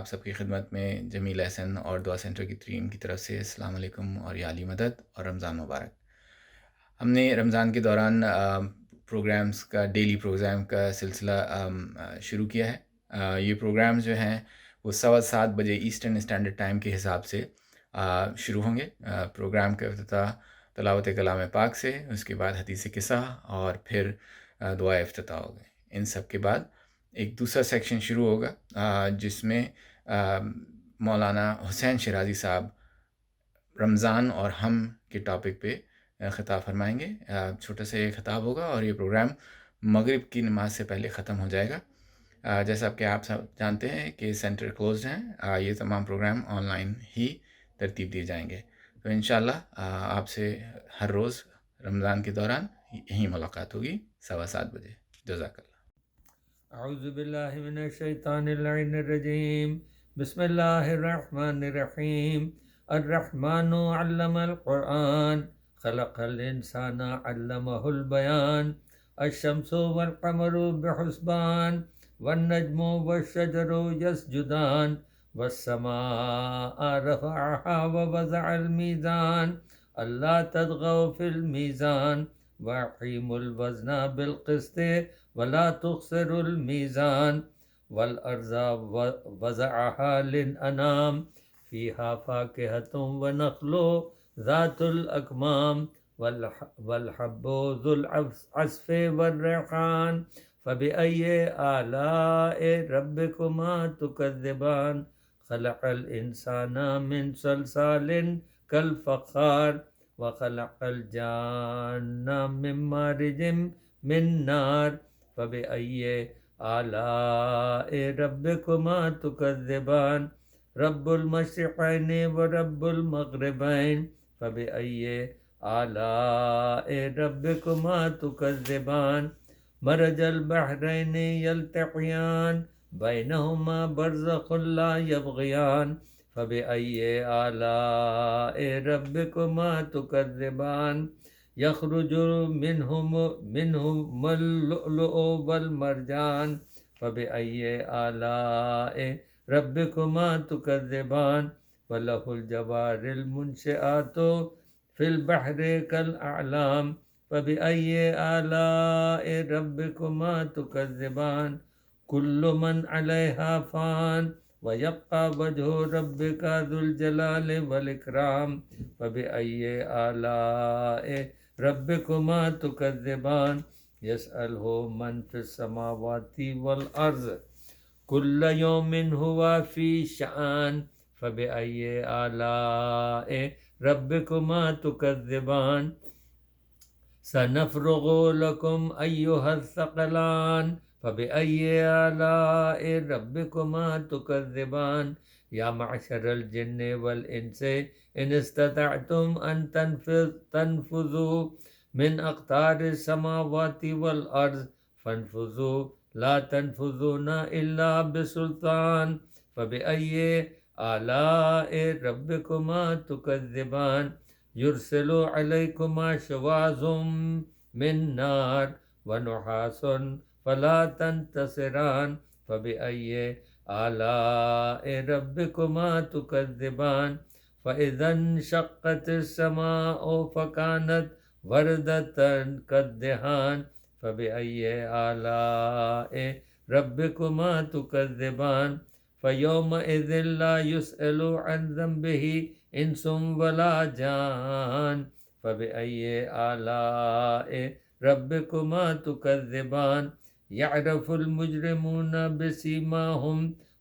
آپ سب کی خدمت میں جمیل احسن اور دعا سینٹر کی ٹیم کی طرف سے السلام علیکم اور یا علی مدد اور رمضان مبارک۔ ہم نے رمضان کے دوران پروگرامز کا ڈیلی پروگرام کا سلسلہ شروع کیا ہے۔ یہ پروگرامز جو ہیں وہ 7:15 ایسٹرن اسٹینڈرڈ ٹائم کے حساب سے شروع ہوں گے۔ پروگرام کا افتتاح تلاوت کلام پاک سے، اس کے بعد حدیث قصہ اور پھر دعائے افتتاح ہوگی۔ ان سب کے بعد ایک دوسرا سیکشن شروع ہوگا جس میں مولانا حسین شیرازی صاحب رمضان اور ہم کے ٹاپک پہ خطاب فرمائیں گے۔ چھوٹا سا یہ خطاب ہوگا اور یہ پروگرام مغرب کی نماز سے پہلے ختم ہو جائے گا۔ جیسا کہ آپ سب جانتے ہیں کہ سینٹر کلوزڈ ہیں، یہ تمام پروگرام آن لائن ہی ترتیب دیے جائیں گے۔ تو انشاءاللہ آپ سے ہر روز رمضان کے دوران یہیں ملاقات ہوگی 7:15 جزاک اللہ۔ اعوذ باللہ من الشیطان اللعین الرجیم، بسم اللہ الرحمن الرحیم۔ الرحمن علم القرآن، خلق الانسان علمہ البیان۔ الشمس والقمر بحسبان، والنجم والشجر یسجدان، والسماء رفعها ووضع الميزان اللہ تطغوا فی المیزان وأقیموا الوزن بالقسط ولا تخسروا الميزان والأرض وضعها للأنام فيها فاكهة ونخل ذات الأكمام والحب ذو العصف والريحان فبأي آلاء ربكما تكذبان خلق الإنسان من صلصال كالفخار وخلق الجان من مارج من نار فبأي آلاء ربكما تكذبان رب المشرقين ورب المغربين فبأي آلاء ربكما تكذبان مرج البحرين يلتقيان بينهما برزخ لا يبغيان فبأي آلاء ربكما تكذبان يخرج منهم اللؤلؤ والمرجان فبأي آلاء ربكما تكذبان وله الجوار المنشآت في البحر كالأعلام فبأي آلاء ربكما تكذبان كل من عليها فان ويبقى وجه ربك ذو الجلال والإكرام فبأي آلاء ربكما تكذبان يسأله من في السماوات والأرض كل يوم هو في شأن فبأي آلاء ربكما تكذبان سنفرغ لكم أيها الثقلان فبأي آلاء ربكما تكذبان يا معشر الجن والإنس إن استطعتم أن تنفذوا من أقطار السماوات والأرض فانفذوا لا تنفذون إلا بسلطان فبأي آلاء ربكما تكذبان يرسل عليكما شواظ من نار ونحاس فلا تنتصران فبأي آلاء ربكما تكذبان فإذا انشقت السماء فكانت وردة كالدهان فبأي آلاء ربكما تكذبان فيومئذ لا يسأل عن ذنبه إنس ولا جان فبأي آلاء ربكما تكذبان يعرف المجرمون بسيماهم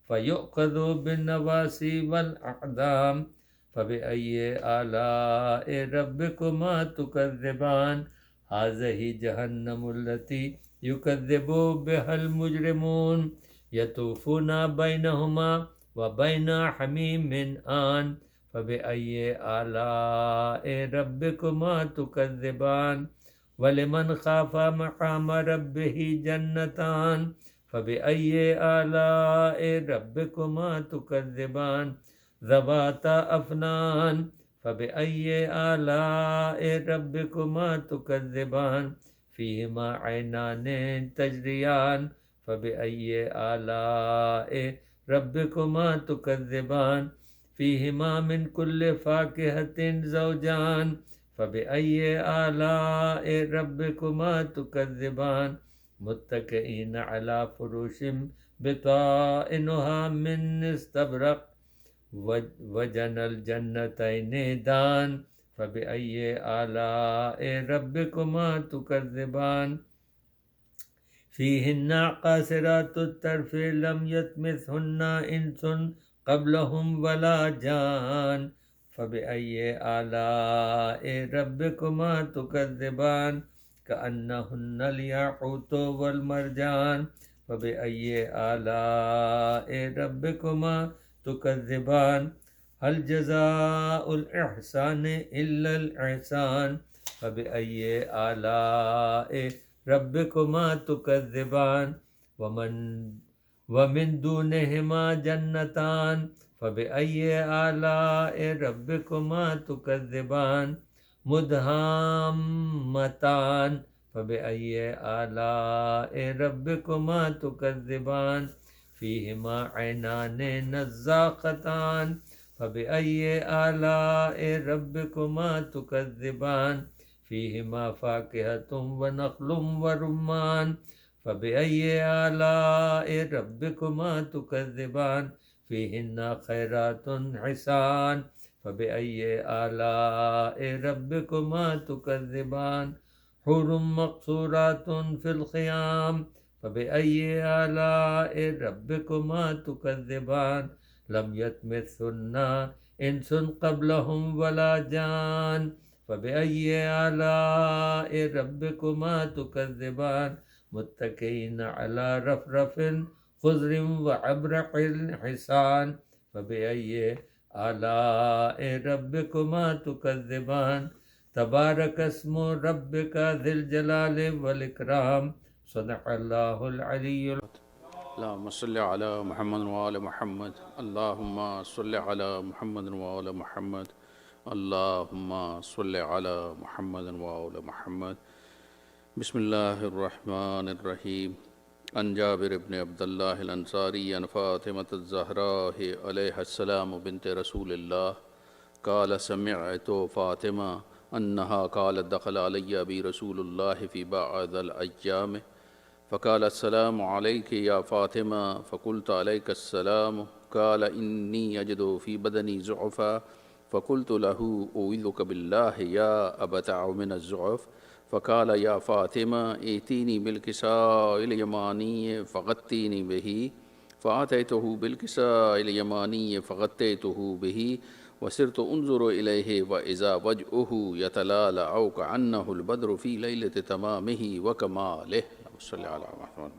فيؤخذ بالنواصي والأقدام فبأي آلاء ربكما تكذبان هذه جهنم التي يكذب بها المجرمون يطوفون بينهما وبين حميم آن فبأي آلاء ربكما تكذبان ولمن خاف مقام ربه جنتان فبأي آلاء ربكما تكذبان ذواتا أفنان فبأي آلاء ربكما تكذبان فيهما عينان تجريان فبأي آلاء ربكما تكذبان فيهما من كل فاكهة زوجان فبأي آلاء ربكما تكذبان متكئين على فروش بطائنها من استبرق وجنى الجنتين دان فبأي آلاء ربكما تكذبان فيهن قاصرات الطرف لم يطمثهن إنس قبلهم ولا جان فبأي آلاء ربكما تكذبان كأنهن الياقوت والمرجان فبأي آلاء ربكما تكذبان هل جزاء الإحسان إلا الإحسان فبأي آلاء ربكما تكذبان ومن دونهما جنتان فبأي آلاء ربكما تكذبان مدهامتان فبأي آلاء ربكما تكذبان فيهما عينان نزاقتان فبأي آلاء ربكما تكذبان فيهما فاكهة ونخل ورمان فبأي آلاء ربكما تكذبان فيهن خيرات حسان فبأي آلاء ربكما تكذبان حور مقصورات في الخيام فبأي آلاء ربكما تكذبان لم يطمثهن إنس قبلهم ولا جان فبأي آلاء ربكما تكذبان متكئين على رفرف خضر وعبرق حسان فبأي آلاء ربكما تكذبان تبارك اسم ربك ذي الجلال والإكرام صدق الله العلي اللهم صل على محمد وآل محمد اللهم صل على محمد وآل محمد اللهم صل على محمد وآل محمد بسم الله الرحمن الرحيم عن جابر بن عبد الله الأنصاري عن فاطمة الزهراء عليها السلام بنت رسول الله قال سمعت فاطمة أنها قالت دخل علي أبي رسول الله في بعض الأيام فقال السلام عليك يا فاطمة فقلت عليك السلام قال إني أجد في بدني زعفا فقلت له أعوذك بالله يا أبتع من الزعف فقال يا فاطمة ائتيني بالكساء اليماني فغطيني به فأتيته بالكساء اليماني فغطيته به وصرت أنظر إليه وإذا وجهه يتلالع كأنه البدر في ليلة تمامه وكماله صلى على محمد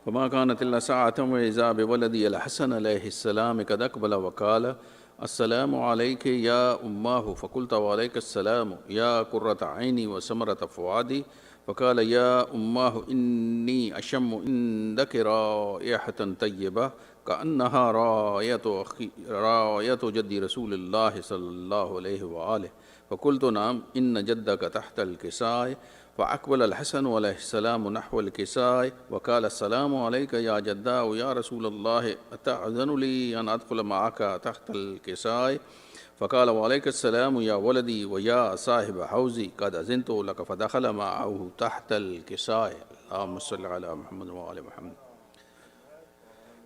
فما كانت إلا ساعة وإذا بولدي الحسن عليه السلام قد أقبل وقال السلام عليك يا أماه فقلت وعليك السلام يا قرة عيني وسمرة فؤادي فقال يا أماه إني أشم عندك رائحة طيبة كأنها راية جد رسول الله صلى الله عليه وآله فقلت نعم إن جدك تحت الكساء فأقبل الحسن عليه السلام نحو الكساء وقال السلام عليك يا جداء يا رسول الله أتأذن لي أن أدخل معك تحت الكساء فقال وعليك السلام يا ولدي ويا صاحب حوزي قد أذنت لك فدخل معه تحت الكساء اللهم صل على محمد وآل محمد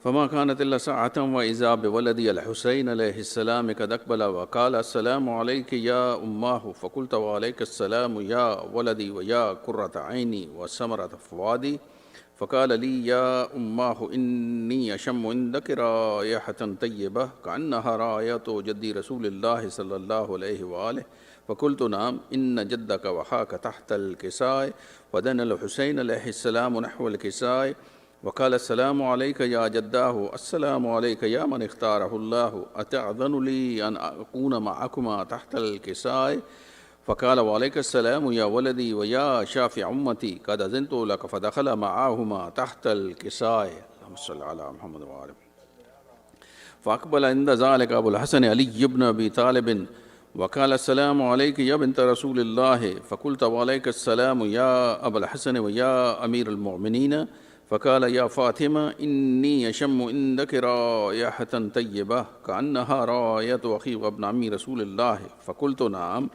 فما كانت إلا ساعة وإذا بولدي الحسين عليه السلام قد أقبل وقال السلام عليك يا أماه فقلت وعليك السلام يا ولدي ويا قرة عيني وسمرة فؤادي فقال لي يا أماه إني أشم عندك رائحة طيبة كأنها راية جد رسول الله صلى الله عليه وآله فقلت نعم إن جدك وحاك تحت الكساء ودنا الحسين عليه السلام نحو الكساء وقال السلام عليك يا جداه السلام عليك يا من اختاره الله أتأذن لي أن أكون معكما تحت الكساء فقال وعليك السلام يا ولدي ويا شافع أمتي قد أذنت لك فدخل معهما تحت الكساء اللهم صل على محمد وآله فأقبل عند ذلك أبو الحسن علي بن أبي طالب وقال السلام عليك يا بنت رسول الله فقلت وعليك السلام يا أبا الحسن ويا أمير المؤمنين فقال يا فاطمة إني أشم عندك رائحة طيبة كأنها رائحة أخي وابن عمي رسول الله. فقلت نعم،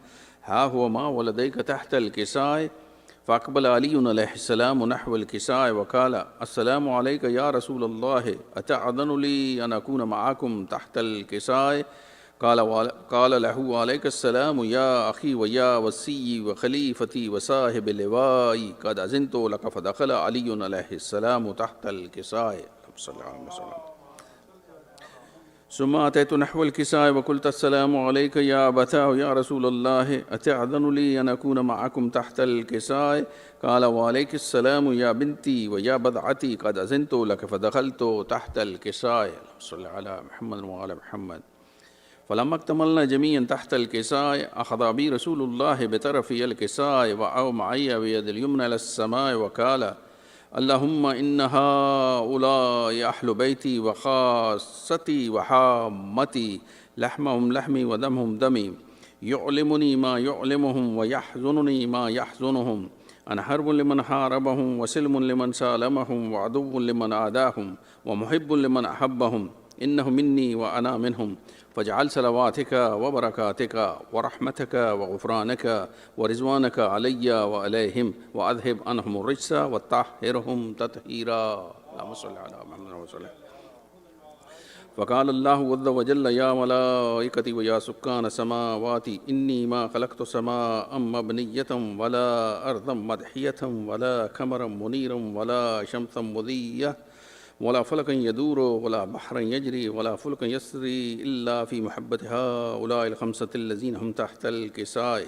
ها هو ما ولديك تحت الكساء. فأقبل علي عليه السلام نحو الكساء وقال السلام عليك يا رسول الله، أتأذن لي أن أكون معكم تحت الكساء؟ قال له عليك السلام يا أخي ويا وسي وخليفتي وصاحب اللواء، قد أذنت لك. فدخل علي عليه السلام تحت الكساء صلى الله عليه وسلم. ثم أتيت نحو الكساء وقلت السلام عليك يا أبتاه يا رسول الله، أتأذن لي أن أكون معكم تحت الكساء؟ قال وعليك السلام يا بنتي ويا بضعتي، قد أذنت لك. فدخلت تحت الكساء. صلى على محمد وعلى محمد. فلما اكتملنا جميعا تحت الكساء أخذ بي رسول الله بطرفي الكساء وأو معي بيد اليمنى إلى السماء وقال اللهم إن هؤلاء أهل بيتي وخاصتي وحامتي، لحمهم لحمي ودمهم دمي، يعلمني ما يعلمهم ويحزنني ما يحزنهم، أنا حرب لمن حاربهم وسلم لمن سالمهم وعدو لمن عاداهم ومحب لمن أحبهم، إنه مني وأنا منهم. فاجعل صلواتك وبركاتك ورحمتك وغفرانك ورضوانك علي وعليهم، وأذهب عنهم الرجس وطهرهم تطهيرا. اللهم صل على محمد وسلم. فقال الله عز وجل يا ملائكتي ويا سكان سماواتي إني ما خلقت سماء مبنية ولا أرضا مدحية ولا قمرا منيرا ولا شمسا مضية ولا فلكا يدور ولا بحرا يجري ولا فلكا يسري إلا في محبة هؤلاء الخمسة الذين هم تحت الكساء.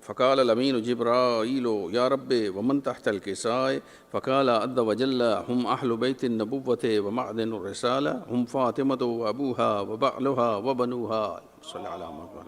فقال الأمين جبرائيل يا ربي ومن تحت الكساء؟ فقال عز وجل هم أهل بيت النبوة ومعدن الرسالة، هم فاطمة وأبوها وبعلها وبنوها. صلى على محمد.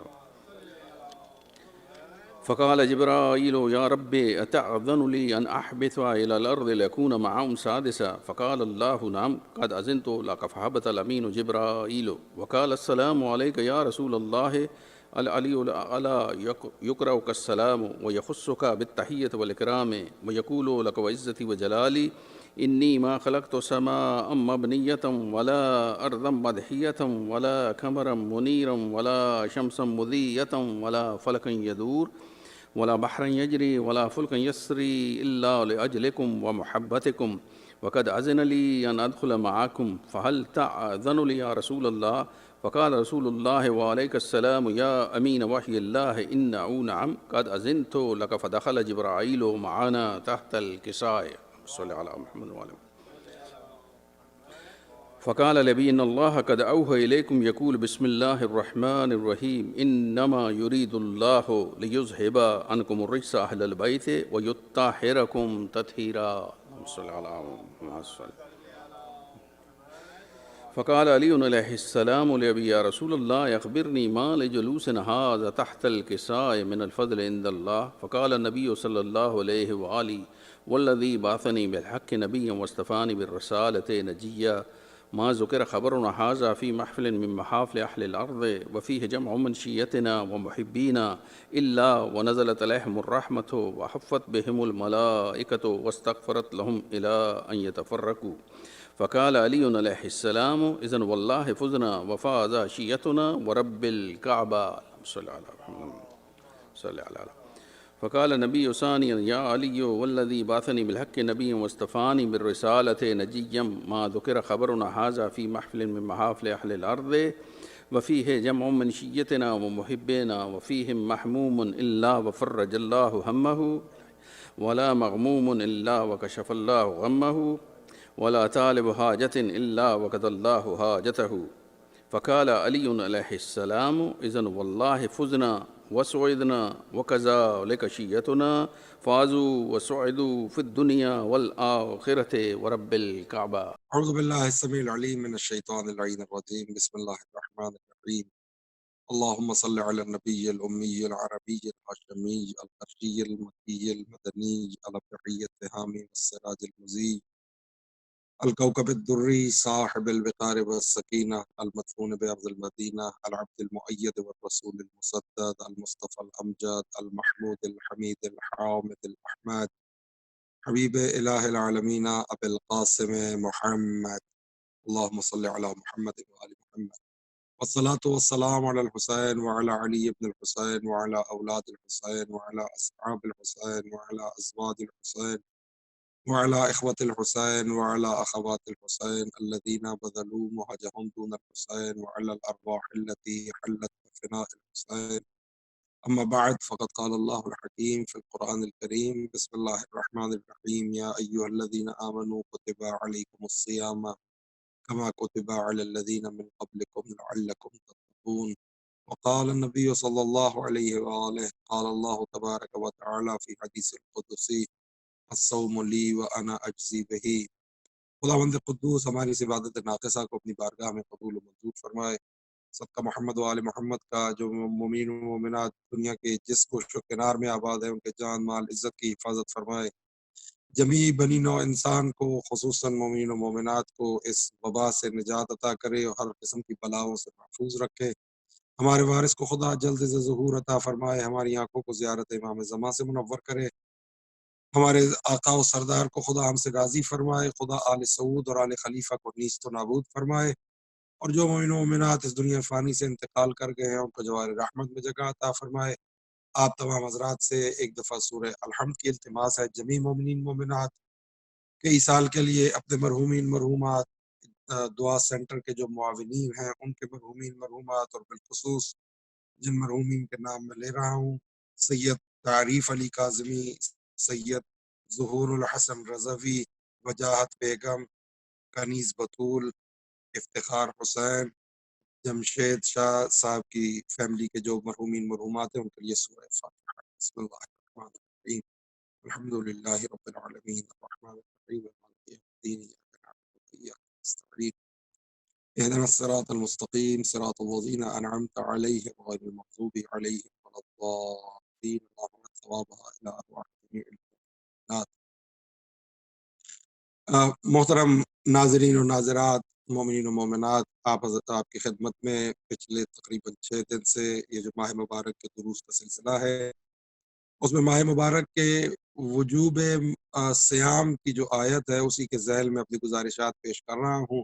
فقال جبرائيل يا ربي أتأذن لي أن أحبث إلى الأرض لأكون معهم سادسا؟ فقال الله نعم، قد أذنت لك. فهبط الأمين جبرائيل وقال السلام عليك يا رسول الله، العلي ألا يقرأك السلام ويخصك بالتحية والإكرام ويقول لك وعزتي وجلالي إني ما خلقت سماء مبنية ولا أرضا مدحية ولا قمرا منيرا ولا شمسا مضية ولا فلكا يدور ولا بحرا يجري ولا فلكا يسري إلا لأجلكم ومحبتكم، وقد أذن لي أن أدخل معكم، فهل تأذن لي يا رسول الله؟ فقال رسول الله وعليك السلام يا أمين وحي الله إنه نعم، قد أذنت لك. فدخل جبرائيل معنا تحت الكساء. صلى على محمد وعلى. فقال لي إن الله قد أوحى إليكم يقول بسم الله الرحمن الرحيم إنما يريد الله ليذهب عنكم الرجس أهل البيت ويطهركم تطهيرا. صلى على محمد. فقال علي عليه السلام لأبي يا رسول الله أخبرني ما لجلوسنا هذا تحت الكساء من الفضل عند الله؟ فقال النبي صلى الله عليه وآله والذي بعثني بالحق نبيا واصطفاني بالرسالة نجيا، ما ذكر خبرنا هذا في محفل من محافل أهل الأرض وفيه جمع من شيتنا ومحبينا إلا ونزلت عليهم الرحمة وحفت بهم الملائكة واستغفرت لهم إلى أن يتفرقوا. فقال علي عليه السلام إذن والله فزنا وفاز شيتنا ورب الكعبة. صلى على محمد. صلى على. فقال النبي ثانيا يا علي والذي بعثني بالحق نبيا واصطفاني بالرسالة نجيا، ما ذكر خبرنا هذا في محفل من محافل أهل الأرض وفيه جمع من شيتنا ومحبنا وفيهم محموم إلا وفرج الله همه ولا مغموم إلا وكشف الله غمه ولا طالب حاجة إلا وقضى الله حاجته. فقال علي عليه السلام إذن والله فزنا وسعدنا وكذلك شيتنا فازوا وسعدوا في الدنيا والآخرة ورب الكعبة. أعوذ بالله السميع العليم من الشيطان اللعين الرجيم. بسم الله الرحمن الرحيم. اللهم صل على النبي الأمي العربي الهاشمي القرشي المكي المدني الأبرعي التهامي والسراج المزي الكوكب الدري صاحب الوقار والسكينة المدفون بأرض المدينة العبد المؤيد والرسول المسدد المصطفى الأمجد المحمود الحميد الحامد الأحمد حبیب الہ العالمین ابی القاسم محمد اللہم صلی علی محمد وآل محمد والصلاة والسلام علی الحسین وعلی علی ابن الحسین وعلی اولاد الحسین وعلی اصحاب الحسین وعلی ازواج الحسین وعلى إخوة الحسين وعلى أخوات الحسين الذين بذلوا مهجهم دون الحسين وعلى الأرواح التي حلت بفناء الحسين. أما بعد، فقد قال الله الحكيم في القرآن الكريم: بسم الله الرحمن الرحيم، يا أيها الذين آمنوا كتب عليكم الصيام كما كتب على الذين من قبلكم لعلكم تتقون. وقال النبي صلى الله عليه وآله: قال الله تبارك وتعالى في حديث القدسي: الصوم لی وانا اجزی بہ. خداوند قدوس ہماری اس عبادت ناقصہ کو اپنی بارگاہ میں قبول و منظور فرمائے. صدقہ محمد و آل محمد کا. جو مومن و مومنات دنیا کے جس گوشت و کنار میں آباد ہیں ان کے جان مال عزت کی حفاظت فرمائے. جمیع بنی نوع انسان کو خصوصاً مومن و مومنات کو اس وبا سے نجات عطا کرے اور ہر قسم کی بلاؤں سے محفوظ رکھے. ہمارے وارث کو خدا جلد از ظہور عطا فرمائے. ہماری آنکھوں کو زیارت امام زمان سے منور کرے. ہمارے آقا و سردار کو خدا ہم سے راضی فرمائے. خدا آل سعود اور آل خلیفہ کو نیست و نابود فرمائے. اور جو مومن و مومنات اس دنیا فانی سے انتقال کر گئے ہیں ان کو جوار رحمت میں جگہ عطا فرمائے. آپ تمام حضرات سے ایک دفعہ سورہ الحمد کی التماس ہے. جمیع مومنین مومنات کئی سال کے لیے اپنے مرحومین مرحومات، دعا سینٹر کے جو معاونین ہیں ان کے مرحومین مرحومات، اور بالخصوص جن مرحومین کے نام میں لے رہا ہوں: سید تعریف علی کاظمی، سید ظہور الحسن رضوی، وجاہت بیگم، کنیز بطول، افتخار حسین، جمشید شاہ صاحب کی فیملی کے جو مرحومین مرحومات ہیں ان کے لیے سورہ فاتحہ. بسم اللہ الرحمن الرحیم. الحمد للہ رب العالمین الرحمن الرحیم مالک یوم الدین ایاک نعبد و ایاک نستعین اهدنا الصراط المستقیم صراط الذین انعمت علیہم غیر المغضوب علیہم ولا الضالین. اللهم ثوابها الى ارواح جميع المؤمنات. محترم ناظرین و ناظرات، مومنین و مومنات، آپ کی خدمت میں پچھلے تقریباً 6 دن سے یہ جو ماہ مبارک کے دروس کا سلسلہ ہے اس میں ماہ مبارک کے وجوب صیام کی جو آیت ہے اسی کے ذیل میں اپنی گزارشات پیش کر رہا ہوں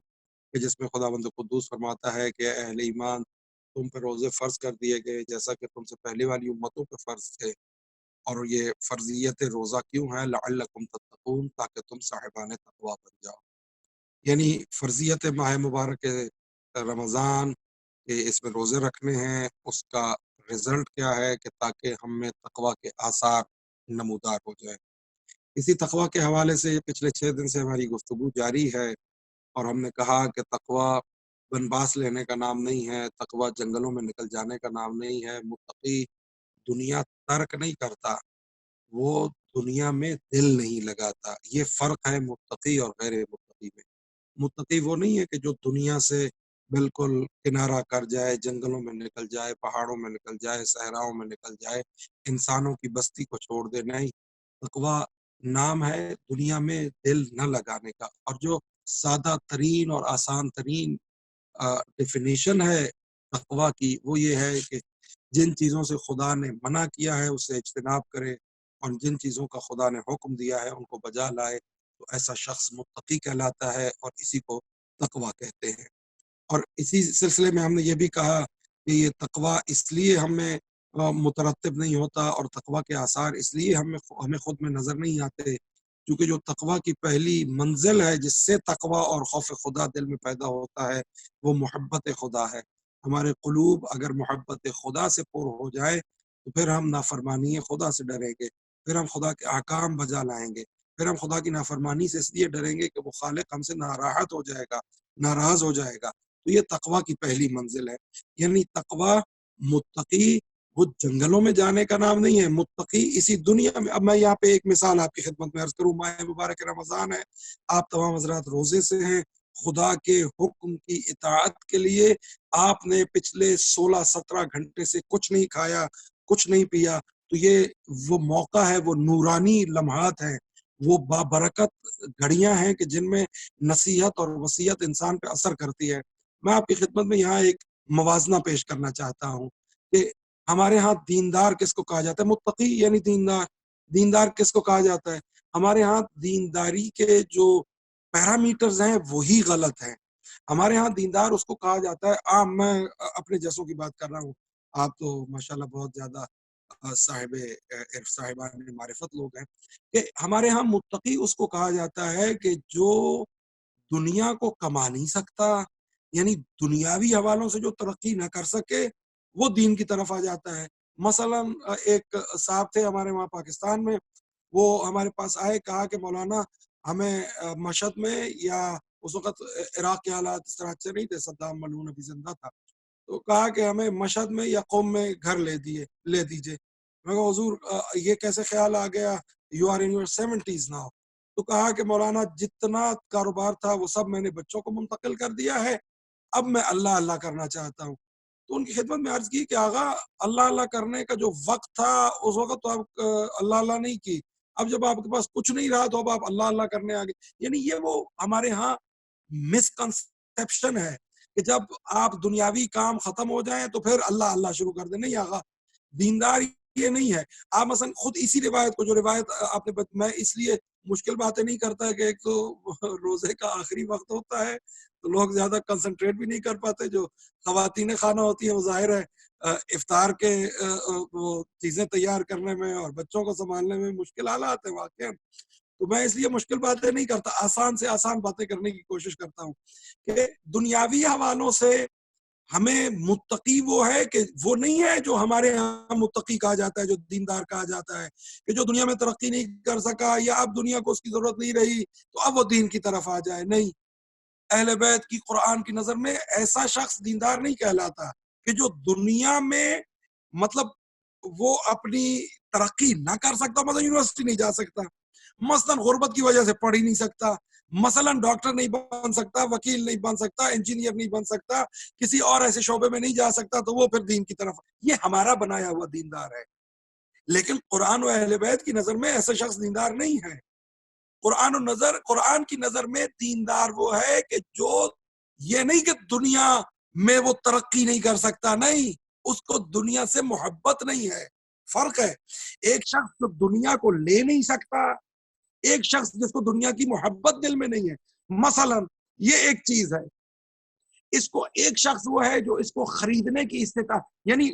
کہ جس میں خداوند قدوس فرماتا ہے کہ اہل ایمان تم پہ روزے فرض کر دیے گئے جیسا کہ تم سے پہلے والی امتوں پہ فرض تھے. اور یہ فرضیت روزہ کیوں ہے؟ لعلکم تتقون، تاکہ تم صاحبان تقوی بن جاؤ. یعنی فرضیت ماہ مبارک رمضان کہ اس میں روزے رکھنے ہیں، اس کا رزلٹ کیا ہے کہ تاکہ ہم میں تقوی کے آثار نمودار ہو جائیں. اسی تقوی کے حوالے سے پچھلے 6 دن سے ہماری گفتگو جاری ہے اور ہم نے کہا کہ تقوی بنباس لینے کا نام نہیں ہے، تقوی جنگلوں میں نکل جانے کا نام نہیں ہے. متقی دنیا ترک نہیں کرتا، وہ دنیا میں دل نہیں لگاتا. یہ فرق ہے متقی اور غیر متقی میں. متقی وہ نہیں ہے کہ جو دنیا سے بالکل کنارہ کر جائے، جنگلوں میں نکل جائے، پہاڑوں میں نکل جائے، صحراؤں میں نکل جائے، انسانوں کی بستی کو چھوڑ دے. نہیں، تقوی نام ہے دنیا میں دل نہ لگانے کا. اور جو سادہ ترین اور آسان ترین ڈیفینیشن ہے تقوی کی وہ یہ ہے کہ جن چیزوں سے خدا نے منع کیا ہے اس سے اجتناب کرے، اور جن چیزوں کا خدا نے حکم دیا ہے ان کو بجا لائے، تو ایسا شخص متقی کہلاتا ہے اور اسی کو تقوی کہتے ہیں. اور اسی سلسلے میں ہم نے یہ بھی کہا کہ یہ تقوی اس لیے ہمیں مترتب نہیں ہوتا اور تقوی کے آثار اس لیے ہمیں خود میں نظر نہیں آتے کیونکہ جو تقوی کی پہلی منزل ہے جس سے تقوی اور خوف خدا دل میں پیدا ہوتا ہے وہ محبت خدا ہے. ہمارے قلوب اگر محبت خدا سے پر ہو جائے تو پھر ہم نافرمانی خدا سے ڈریں گے، پھر ہم خدا کے احکام بجا لائیں گے، پھر ہم خدا کی نافرمانی سے اس لیے ڈریں گے کہ وہ خالق ہم سے ناراحت ہو جائے گا، ناراض ہو جائے گا. تو یہ تقوی کی پہلی منزل ہے. یعنی تقوی متقی وہ جنگلوں میں جانے کا نام نہیں ہے، متقی اسی دنیا میں. اب میں یہاں پہ ایک مثال آپ کی خدمت میں عرض کروں. ماہ مبارک رمضان ہے، آپ تمام حضرات روزے سے ہیں، خدا کے حکم کی اطاعت کے لیے آپ نے پچھلے 16-17 گھنٹے سے کچھ نہیں کھایا، کچھ نہیں پیا، تو یہ وہ موقع ہے، وہ نورانی لمحات ہیں، وہ بابرکت گھڑیاں ہیں کہ جن میں نصیحت اور وصیت انسان پہ اثر کرتی ہے. میں آپ کی خدمت میں یہاں ایک موازنہ پیش کرنا چاہتا ہوں کہ ہمارے ہاں دیندار کس کو کہا جاتا ہے؟ متقی یعنی دیندار. دیندار کس کو کہا جاتا ہے؟ ہمارے ہاں دینداری کے جو پیرامیٹرز ہیں وہی غلط ہیں. ہمارے ہاں دیندار اس کو کہا جاتا ہے، عام میں اپنے جیسوں کی بات کر رہا ہوں، آپ تو ماشاءاللہ بہت زیادہ صاحب صاحبان معرفت لوگ ہیں، کہ ہمارے ہاں متقی اس کو کہا جاتا ہے کہ جو دنیا کو کما نہیں سکتا، یعنی دنیاوی حوالوں سے جو ترقی نہ کر سکے وہ دین کی طرف آ جاتا ہے. مثلا ایک صاحب تھے ہمارے وہاں پاکستان میں، وہ ہمارے پاس آئے، کہا کہ مولانا ہمیں مشہد میں، یا اس وقت عراق کے حالات اس طرح اچھے نہیں تھے، صدام ملعون ابھی زندہ تھا، تو کہا کہ ہمیں مشہد میں یا قوم میں گھر لے دیجئے. میں کہا حضور یہ کیسے خیال آ گیا، you are in your 70s now. تو کہا کہ مولانا جتنا کاروبار تھا وہ سب میں نے بچوں کو منتقل کر دیا ہے، اب میں اللہ اللہ کرنا چاہتا ہوں. تو ان کی خدمت میں عرض کی کہ آغا اللہ اللہ کرنے کا جو وقت تھا اس وقت تو آپ اللہ اللہ نہیں کی، اب جب آپ کے پاس کچھ نہیں رہا تو اب آپ اللہ اللہ کرنے آگے. یعنی یہ وہ ہمارے ہاں مسکنسپشن ہے کہ جب آپ دنیاوی کام ختم ہو جائیں تو پھر اللہ اللہ شروع کر دیں. نہیں آغا، دیندار یہ نہیں ہے. آپ مثلا خود اسی روایت کو، جو روایت آپ نے میں اس لیے مشکل باتیں نہیں کرتا ہے کہ ایک تو روزے کا آخری وقت ہوتا ہے تو لوگ زیادہ کنسنٹریٹ بھی نہیں کر پاتے، جو خواتین خانہ ہوتی ہیں وہ ظاہر ہے افطار کے وہ چیزیں تیار کرنے میں اور بچوں کو سنبھالنے میں مشکل حالات ہیں واقعا. تو میں اس لیے مشکل باتیں نہیں کرتا، آسان سے آسان باتیں کرنے کی کوشش کرتا ہوں کہ دنیاوی حوالوں سے ہمیں متقی وہ ہے کہ وہ نہیں ہے جو ہمارے ہاں متقی کہا جاتا ہے، جو دیندار کہا جاتا ہے، کہ جو دنیا میں ترقی نہیں کر سکا یا اب دنیا کو اس کی ضرورت نہیں رہی تو اب وہ دین کی طرف آ جائے. نہیں، اہل بیت کی قرآن کی نظر میں ایسا شخص دیندار نہیں کہلاتا کہ جو دنیا میں مطلب وہ اپنی ترقی نہ کر سکتا، مثلا یونیورسٹی نہیں جا سکتا، مثلا غربت کی وجہ سے پڑھ ہی نہیں سکتا، مثلا ڈاکٹر نہیں بن سکتا، وکیل نہیں بن سکتا، انجینئر نہیں بن سکتا، کسی اور ایسے شعبے میں نہیں جا سکتا، تو وہ پھر دین کی طرف. یہ ہمارا بنایا ہوا دیندار ہے. لیکن قرآن و اہل بیت کی نظر میں ایسا شخص دیندار نہیں ہے. قرآن کی نظر میں دیندار وہ ہے کہ جو یہ نہیں کہ دنیا میں وہ ترقی نہیں کر سکتا، نہیں، اس کو دنیا سے محبت نہیں ہے. فرق ہے. ایک شخص جو دنیا کو لے نہیں سکتا، ایک شخص جس کو دنیا کی محبت دل میں نہیں ہے. مثلا یہ ایک چیز ہے، اس کو ایک شخص وہ ہے جو اس کو خریدنے کی استطاعت، یعنی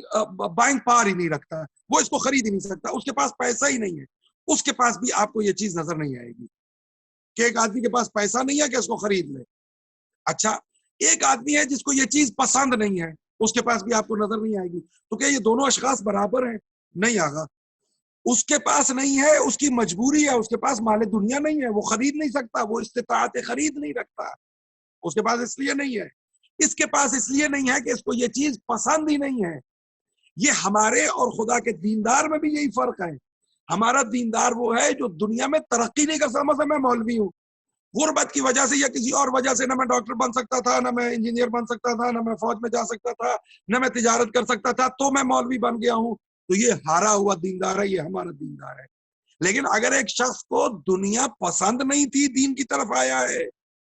بائنگ پاور ہی نہیں رکھتا، وہ اس کو خرید ہی نہیں سکتا، اس کے پاس پیسہ ہی نہیں ہے، اس کے پاس بھی آپ کو یہ چیز نظر نہیں آئے گی کہ ایک آدمی کے پاس پیسہ نہیں ہے کہ اس کو خرید لے. اچھا، ایک آدمی ہے جس کو یہ چیز پسند نہیں ہے، اس کے پاس بھی آپ کو نظر نہیں آئے گی. تو کیا یہ دونوں اشخاص برابر ہیں؟ نہیں آگا. اس کے پاس نہیں ہے، اس کی مجبوری ہے، اس کے پاس مال دنیا نہیں ہے، وہ خرید نہیں سکتا، وہ استطاعت خرید نہیں رکھتا، اس کے پاس اس لیے نہیں ہے. اس کے پاس اس لیے نہیں ہے کہ اس کو یہ چیز پسند ہی نہیں ہے. یہ ہمارے اور خدا کے دیندار میں بھی یہی فرق ہے. ہمارا دیندار وہ ہے جو دنیا میں ترقی نہیں کر سکتا. مثلا میں مولوی ہوں، غربت کی وجہ سے یا کسی اور وجہ سے نہ میں ڈاکٹر بن سکتا تھا، نہ میں انجینئر بن سکتا تھا، نہ میں فوج میں جا سکتا تھا، نہ میں تجارت کر سکتا تھا، تو میں مولوی بن گیا ہوں. تو یہ ہارا ہوا دیندار ہے، یہ ہمارا دیندار ہے. لیکن اگر ایک شخص کو دنیا پسند نہیں تھی، دین کی طرف آیا ہے،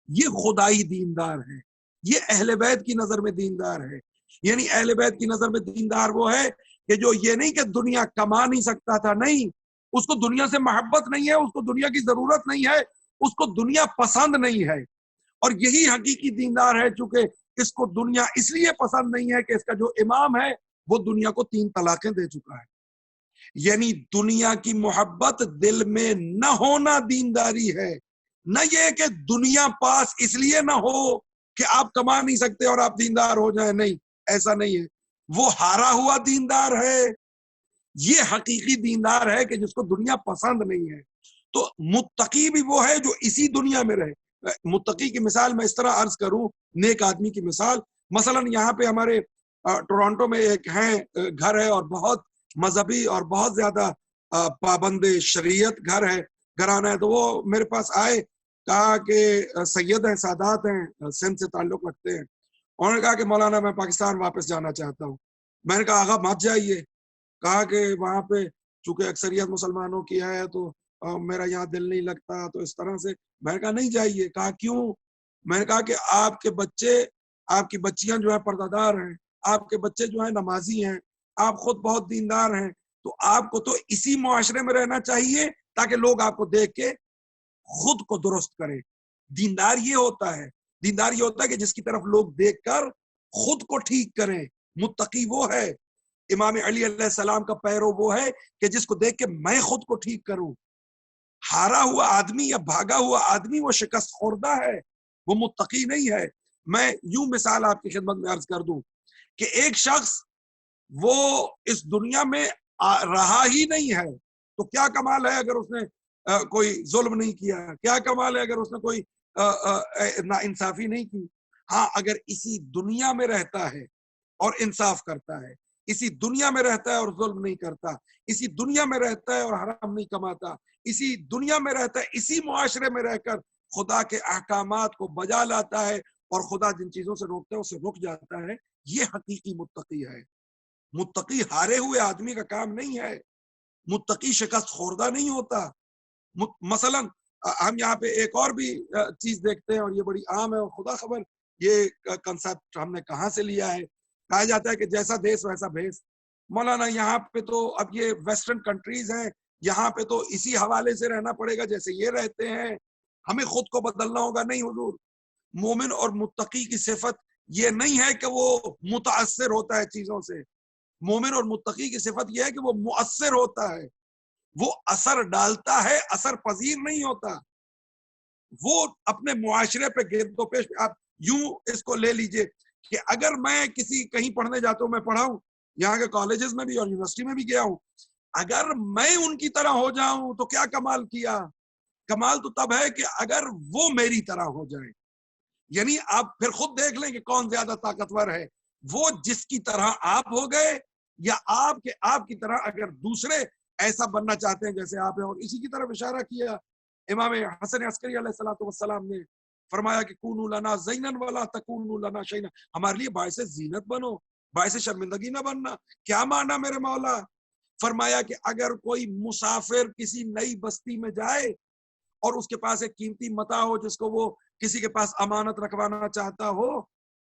یہ خدائی دیندار ہے. یہ اہل بیت کی نظر میں دیندار ہے. یعنی اہل بیت کی نظر میں دیندار وہ ہے کہ جو یہ نہیں کہ دنیا کما نہیں سکتا تھا، نہیں، اس کو دنیا سے محبت نہیں ہے، اس کو دنیا کی ضرورت نہیں ہے، اس کو دنیا پسند نہیں ہے. اور یہی حقیقی دیندار ہے، چونکہ اس کو دنیا اس لیے پسند نہیں ہے کہ اس کا جو امام ہے وہ دنیا کو 3 طلاقیں دے چکا ہے. یعنی دنیا کی محبت دل میں نہ ہونا دینداری ہے، نہ یہ کہ دنیا پاس اس لیے نہ ہو کہ آپ کما نہیں سکتے اور آپ دیندار ہو جائیں. نہیں، ایسا نہیں ہے. وہ ہارا ہوا دیندار ہے. یہ حقیقی دیندار ہے کہ جس کو دنیا پسند نہیں ہے. تو متقی بھی وہ ہے جو اسی دنیا میں رہے. متقی کی مثال میں اس طرح عرض کروں، نیک آدمی کی مثال، مثلا یہاں پہ ہمارے ٹورانٹو میں ایک گھر ہے اور بہت مذہبی اور بہت زیادہ پابند شریعت گھر ہے، گھرانہ ہے. تو وہ میرے پاس آئے، کہا کہ سید ہیں، سادات ہیں، سندھ سے تعلق رکھتے ہیں. انہوں نے کہا کہ مولانا میں پاکستان واپس جانا چاہتا ہوں. میں نے کہا آغا مت جائیے. کہا کہ وہاں پہ چونکہ اکثریت مسلمانوں کی ہے تو میرا یہاں دل نہیں لگتا، تو اس طرح سے. میں نے کہا نہیں جائیے. کہا کیوں؟ میں نے کہا کہ آپ کے بچے، آپ کی بچیاں جو ہیں پردہ دار ہیں، آپ کے بچے جو ہیں نمازی ہیں، آپ خود بہت دیندار ہیں، تو آپ کو تو اسی معاشرے میں رہنا چاہیے تاکہ لوگ آپ کو دیکھ کے خود کو درست کرے. دیندار یہ ہوتا ہے، دیندار یہ ہوتا ہے کہ جس کی طرف لوگ دیکھ کر خود کو ٹھیک کریں. متقی وہ ہے، امام علی علیہ السلام کا پیرو وہ ہے کہ جس کو دیکھ کے میں خود کو ٹھیک کروں. ہارا ہوا آدمی یا بھاگا ہوا آدمی وہ شکست خوردہ ہے، وہ متقی نہیں ہے. میں یوں مثال آپ کی خدمت میں عرض کر دوں کہ ایک شخص وہ اس دنیا میں رہا ہی نہیں ہے تو کیا کمال ہے اگر اس نے کوئی ظلم نہیں کیا، کیا کمال ہے اگر اس نے کوئی ناانصافی نہیں کی. ہاں اگر اسی دنیا میں رہتا ہے اور انصاف کرتا ہے، اسی دنیا میں رہتا ہے اور ظلم نہیں کرتا، اسی دنیا میں رہتا ہے اور حرام نہیں کماتا، اسی دنیا میں رہتا ہے، اسی معاشرے میں رہ کر خدا کے احکامات کو بجا لاتا ہے اور خدا جن چیزوں سے روکتا ہے اسے رک جاتا ہے، یہ حقیقی متقی ہے. متقی ہارے ہوئے آدمی کا کام نہیں ہے، متقی شکست خوردہ نہیں ہوتا. مثلا ہم یہاں پہ ایک اور بھی چیز دیکھتے ہیں اور یہ بڑی عام ہے اور خدا خبر یہ کنسپٹ ہم نے کہاں سے لیا ہے. کہا جاتا ہے کہ جیسا دیس ویسا بھیس. مولانا یہاں پہ تو اب یہ ویسٹرن کنٹریز ہیں، یہاں پہ تو اسی حوالے سے رہنا پڑے گا جیسے یہ رہتے ہیں، ہمیں خود کو بدلنا ہوگا. نہیں حضور، مومن اور متقی کی صفت یہ نہیں ہے کہ وہ متاثر ہوتا ہے چیزوں سے. مومن اور متقی کی صفت یہ ہے کہ وہ مؤثر ہوتا ہے، وہ اثر ڈالتا ہے، اثر پذیر نہیں ہوتا. وہ اپنے معاشرے پہ گرد و پیش. آپ یوں اس کو لے لیجئے کہ اگر میں کسی کہیں پڑھنے جاتا ہوں، میں پڑھا ہوں یہاں کے کالجز میں بھی اور یونیورسٹی میں بھی گیا ہوں، اگر میں ان کی طرح ہو جاؤں تو کیا کمال کیا. کمال تو تب ہے کہ اگر وہ میری طرح ہو جائے. یعنی آپ پھر خود دیکھ لیں کہ کون زیادہ طاقتور ہے، وہ جس کی طرح آپ ہو گئے یا آپ کی طرح اگر دوسرے ایسا بننا چاہتے ہیں جیسے آپ ہیں. اور اسی کی طرف اشارہ کیا امام حسن عسکری علیہ السلام نے، فرمایا کہ کونوا لنا زینا ولا تکونوا لنا شیئا، ہمارے لیے باعث زینت بنو، باعث شرمندگی نہ بننا. کیا معنی میرے مولا؟ فرمایا کہ اگر کوئی مسافر کسی نئی بستی میں جائے اور اس کے پاس ایک قیمتی متاع ہو جس کو وہ کسی کے پاس امانت رکھوانا چاہتا ہو،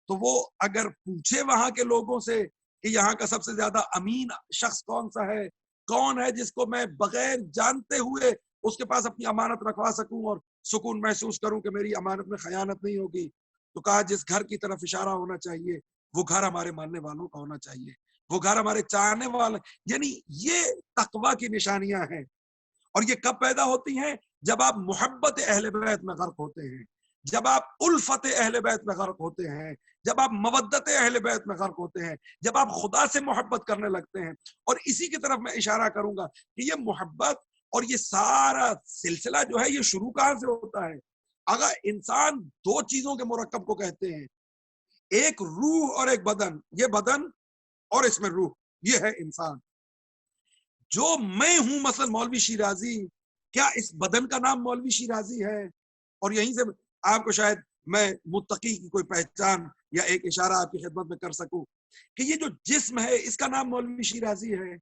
تو وہ اگر پوچھے وہاں کے لوگوں سے کہ یہاں کا سب سے زیادہ امین شخص کون سا ہے، کون ہے جس کو میں بغیر جانتے ہوئے اس کے پاس اپنی امانت رکھوا سکوں اور سکون محسوس کروں کہ میری امانت میں خیانت نہیں ہوگی، تو کہا جس گھر کی طرف اشارہ ہونا چاہیے وہ گھر ہمارے ماننے والوں کا ہونا چاہیے، وہ گھر ہمارے چاہنے والے. یعنی یہ تقویٰ کی نشانیاں ہیں. اور یہ کب پیدا ہوتی ہیں؟ جب آپ محبت اہل بیت میں غرق ہوتے ہیں، جب آپ الفت اہل بیت میں غرق ہوتے ہیں، جب آپ مودت اہل بیت میں غرق ہوتے ہیں، جب آپ خدا سے محبت کرنے لگتے ہیں. اور اسی کی طرف میں اشارہ کروں گا کہ یہ محبت اور یہ سارا سلسلہ جو ہے یہ شروع کہاں سے ہوتا ہے؟ اگر انسان دو چیزوں کے مرکب کو کہتے ہیں، ایک روح اور ایک بدن. یہ بدن اور اس میں روح، یہ ہے انسان. جو میں ہوں مثلا مولوی شیرازی، کیا اس بدن کا نام مولوی شیرازی ہے؟ اور یہیں سے آپ کو شاید میں متقی کی کوئی پہچان یا ایک اشارہ آپ کی خدمت میں کر سکوں کہ یہ جو جسم ہے اس کا نام مولوی شیرازی ہے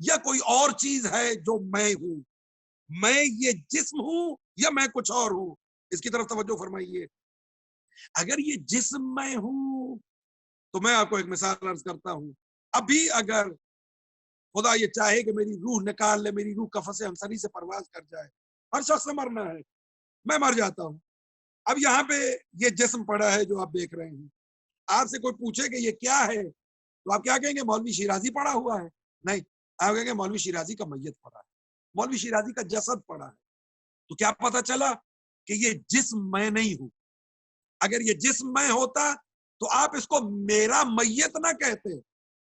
یا کوئی اور چیز ہے جو میں ہوں؟ میں یہ جسم ہوں یا میں کچھ اور ہوں؟ اس کی طرف توجہ فرمائیے. اگر یہ جسم میں ہوں تو میں آپ کو ایک مثال عرض کرتا ہوں. ابھی اگر خدا یہ چاہے کہ میری روح نکال لے، میری روح قفس انصری سے پرواز کر جائے، ہر شخص نے مرنا ہے، میں مر جاتا ہوں. اب یہاں پہ یہ جسم پڑا ہے جو آپ دیکھ رہے ہیں، آپ سے کوئی پوچھے کہ یہ کیا ہے تو آپ کیا کہیں گے؟ مولوی شیرازی پڑا ہوا ہے. نہیں، آپ کہیں گے مولوی شیرازی کا میت پڑا ہے، مولوی شیرازی کا جسد پڑا ہے. تو کیا پتا چلا کہ یہ جسم میں نہیں ہوں. اگر یہ جسم میں ہوتا تو آپ اس کو میرا میت نہ کہتے،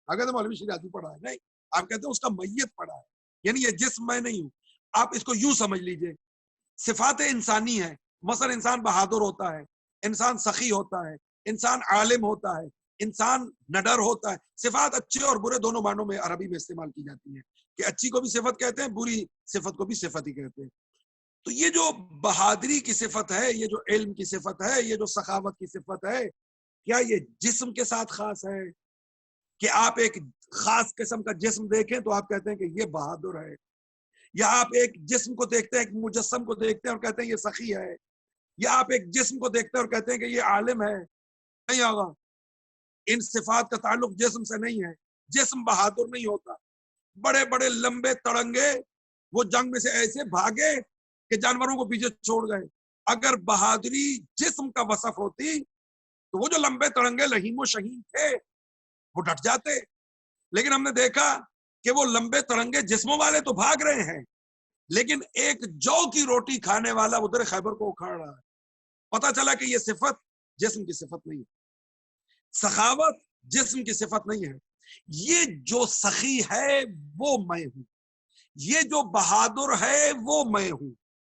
اگر مولوی شیرازی پڑا ہے. نہیں، آپ کہتے ہیں اس کا میت پڑا ہے، یعنی یہ جسم میں نہیں ہوں. آپ اس کو یوں سمجھ لیجئے، صفات انسانی ہے. مثلا انسان بہادر ہوتا ہے، انسان سخی ہوتا ہے، انسان عالم ہوتا ہے، انسان نڈر ہوتا ہے. صفات اچھے اور برے دونوں معنوں میں عربی میں استعمال کی جاتی ہیں کہ اچھی کو بھی صفت کہتے ہیں، بری صفت کو بھی صفت ہی کہتے ہیں. تو یہ جو بہادری کی صفت ہے، یہ جو علم کی صفت ہے، یہ جو سخاوت کی صفت ہے، کیا یہ جسم کے ساتھ خاص ہے کہ آپ ایک خاص قسم کا جسم دیکھیں تو آپ کہتے ہیں کہ یہ بہادر ہے، یا آپ ایک جسم کو دیکھتے ہیں، ایک مجسم کو دیکھتے ہیں اور کہتے ہیں یہ سخی ہے، یا آپ ایک جسم کو دیکھتے ہیں اور کہتے ہیں کہ یہ عالم ہے؟ نہیں ہوگا. ان صفات کا تعلق جسم سے نہیں ہے. جسم بہادر نہیں ہوتا. بڑے بڑے لمبے تڑنگے وہ جنگ میں سے ایسے بھاگے کہ کہ جانوروں کو پیچھے چھوڑ گئے. اگر بہادری جسم کا وصف ہوتی تو وہ جو لمبے تڑنگے لہیم و شہین تھے وہ ڈٹ جاتے. لیکن ہم نے دیکھا کہ وہ لمبے تڑنگے جسموں والے تو بھاگ رہے ہیں، لیکن ایک جو کی روٹی کھانے والا ادھر خیبر کو اکھاڑ رہا ہے. پتا چلا کہ یہ صفت جسم کی صفت نہیں ہے، سخاوت جسم کی صفت نہیں ہے. یہ جو سخی ہے وہ میں ہوں، یہ جو بہادر ہے وہ میں ہوں،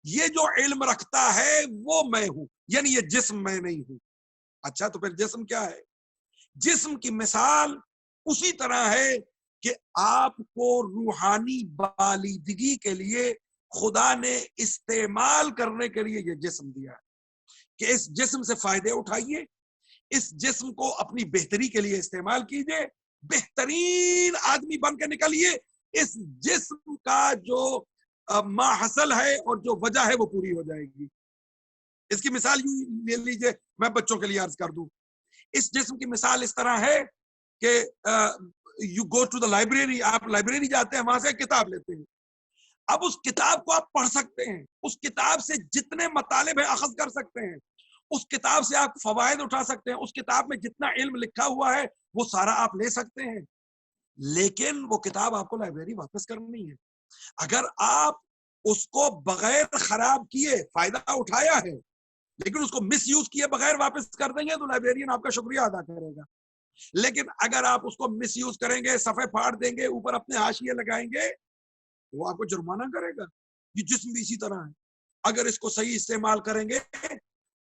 یہ جو علم رکھتا ہے وہ میں ہوں، یعنی یہ جسم میں نہیں ہوں. اچھا تو پھر جسم کیا ہے؟ جسم کی مثال اسی طرح ہے کہ آپ کو روحانی بالیدگی کے لیے خدا نے استعمال کرنے کے لیے یہ جسم دیا ہے کہ اس جسم سے فائدے اٹھائیے، اس جسم کو اپنی بہتری کے لیے استعمال کیجئے، بہترین آدمی بن کے نکلیے. اس جسم کا جو ما حصل ہے اور جو وجہ ہے وہ پوری ہو جائے گی. اس کی مثال یوں لے لیجئے، میں بچوں کے لیے عرض کر دوں. اس جسم کی مثال اس طرح ہے کہ you go to the library, آپ لائبریری جاتے ہیں، وہاں سے کتاب لیتے ہیں. اب اس کتاب کو آپ پڑھ سکتے ہیں، اس کتاب سے جتنے مطالب ہیں اخذ کر سکتے ہیں، اس کتاب سے آپ فوائد اٹھا سکتے ہیں، اس کتاب میں جتنا علم لکھا ہوا ہے وہ سارا آپ لے سکتے ہیں. لیکن وہ کتاب آپ کو لائبریری واپس کرنی ہے. اگر آپ اس کو بغیر خراب کیے فائدہ اٹھایا ہے لیکن اس کو مس یوز کیے بغیر واپس کر دیں گے تو لائبریرین آپ کا شکریہ ادا کرے گا. لیکن اگر آپ اس کو مس یوز کریں گے، صفحے پھاڑ دیں گے، اوپر اپنے حاشیے لگائیں گے، وہ آپ کو جرمانہ کرے گا. یہ جسم بھی اسی طرح ہے، اگر اس کو صحیح استعمال کریں گے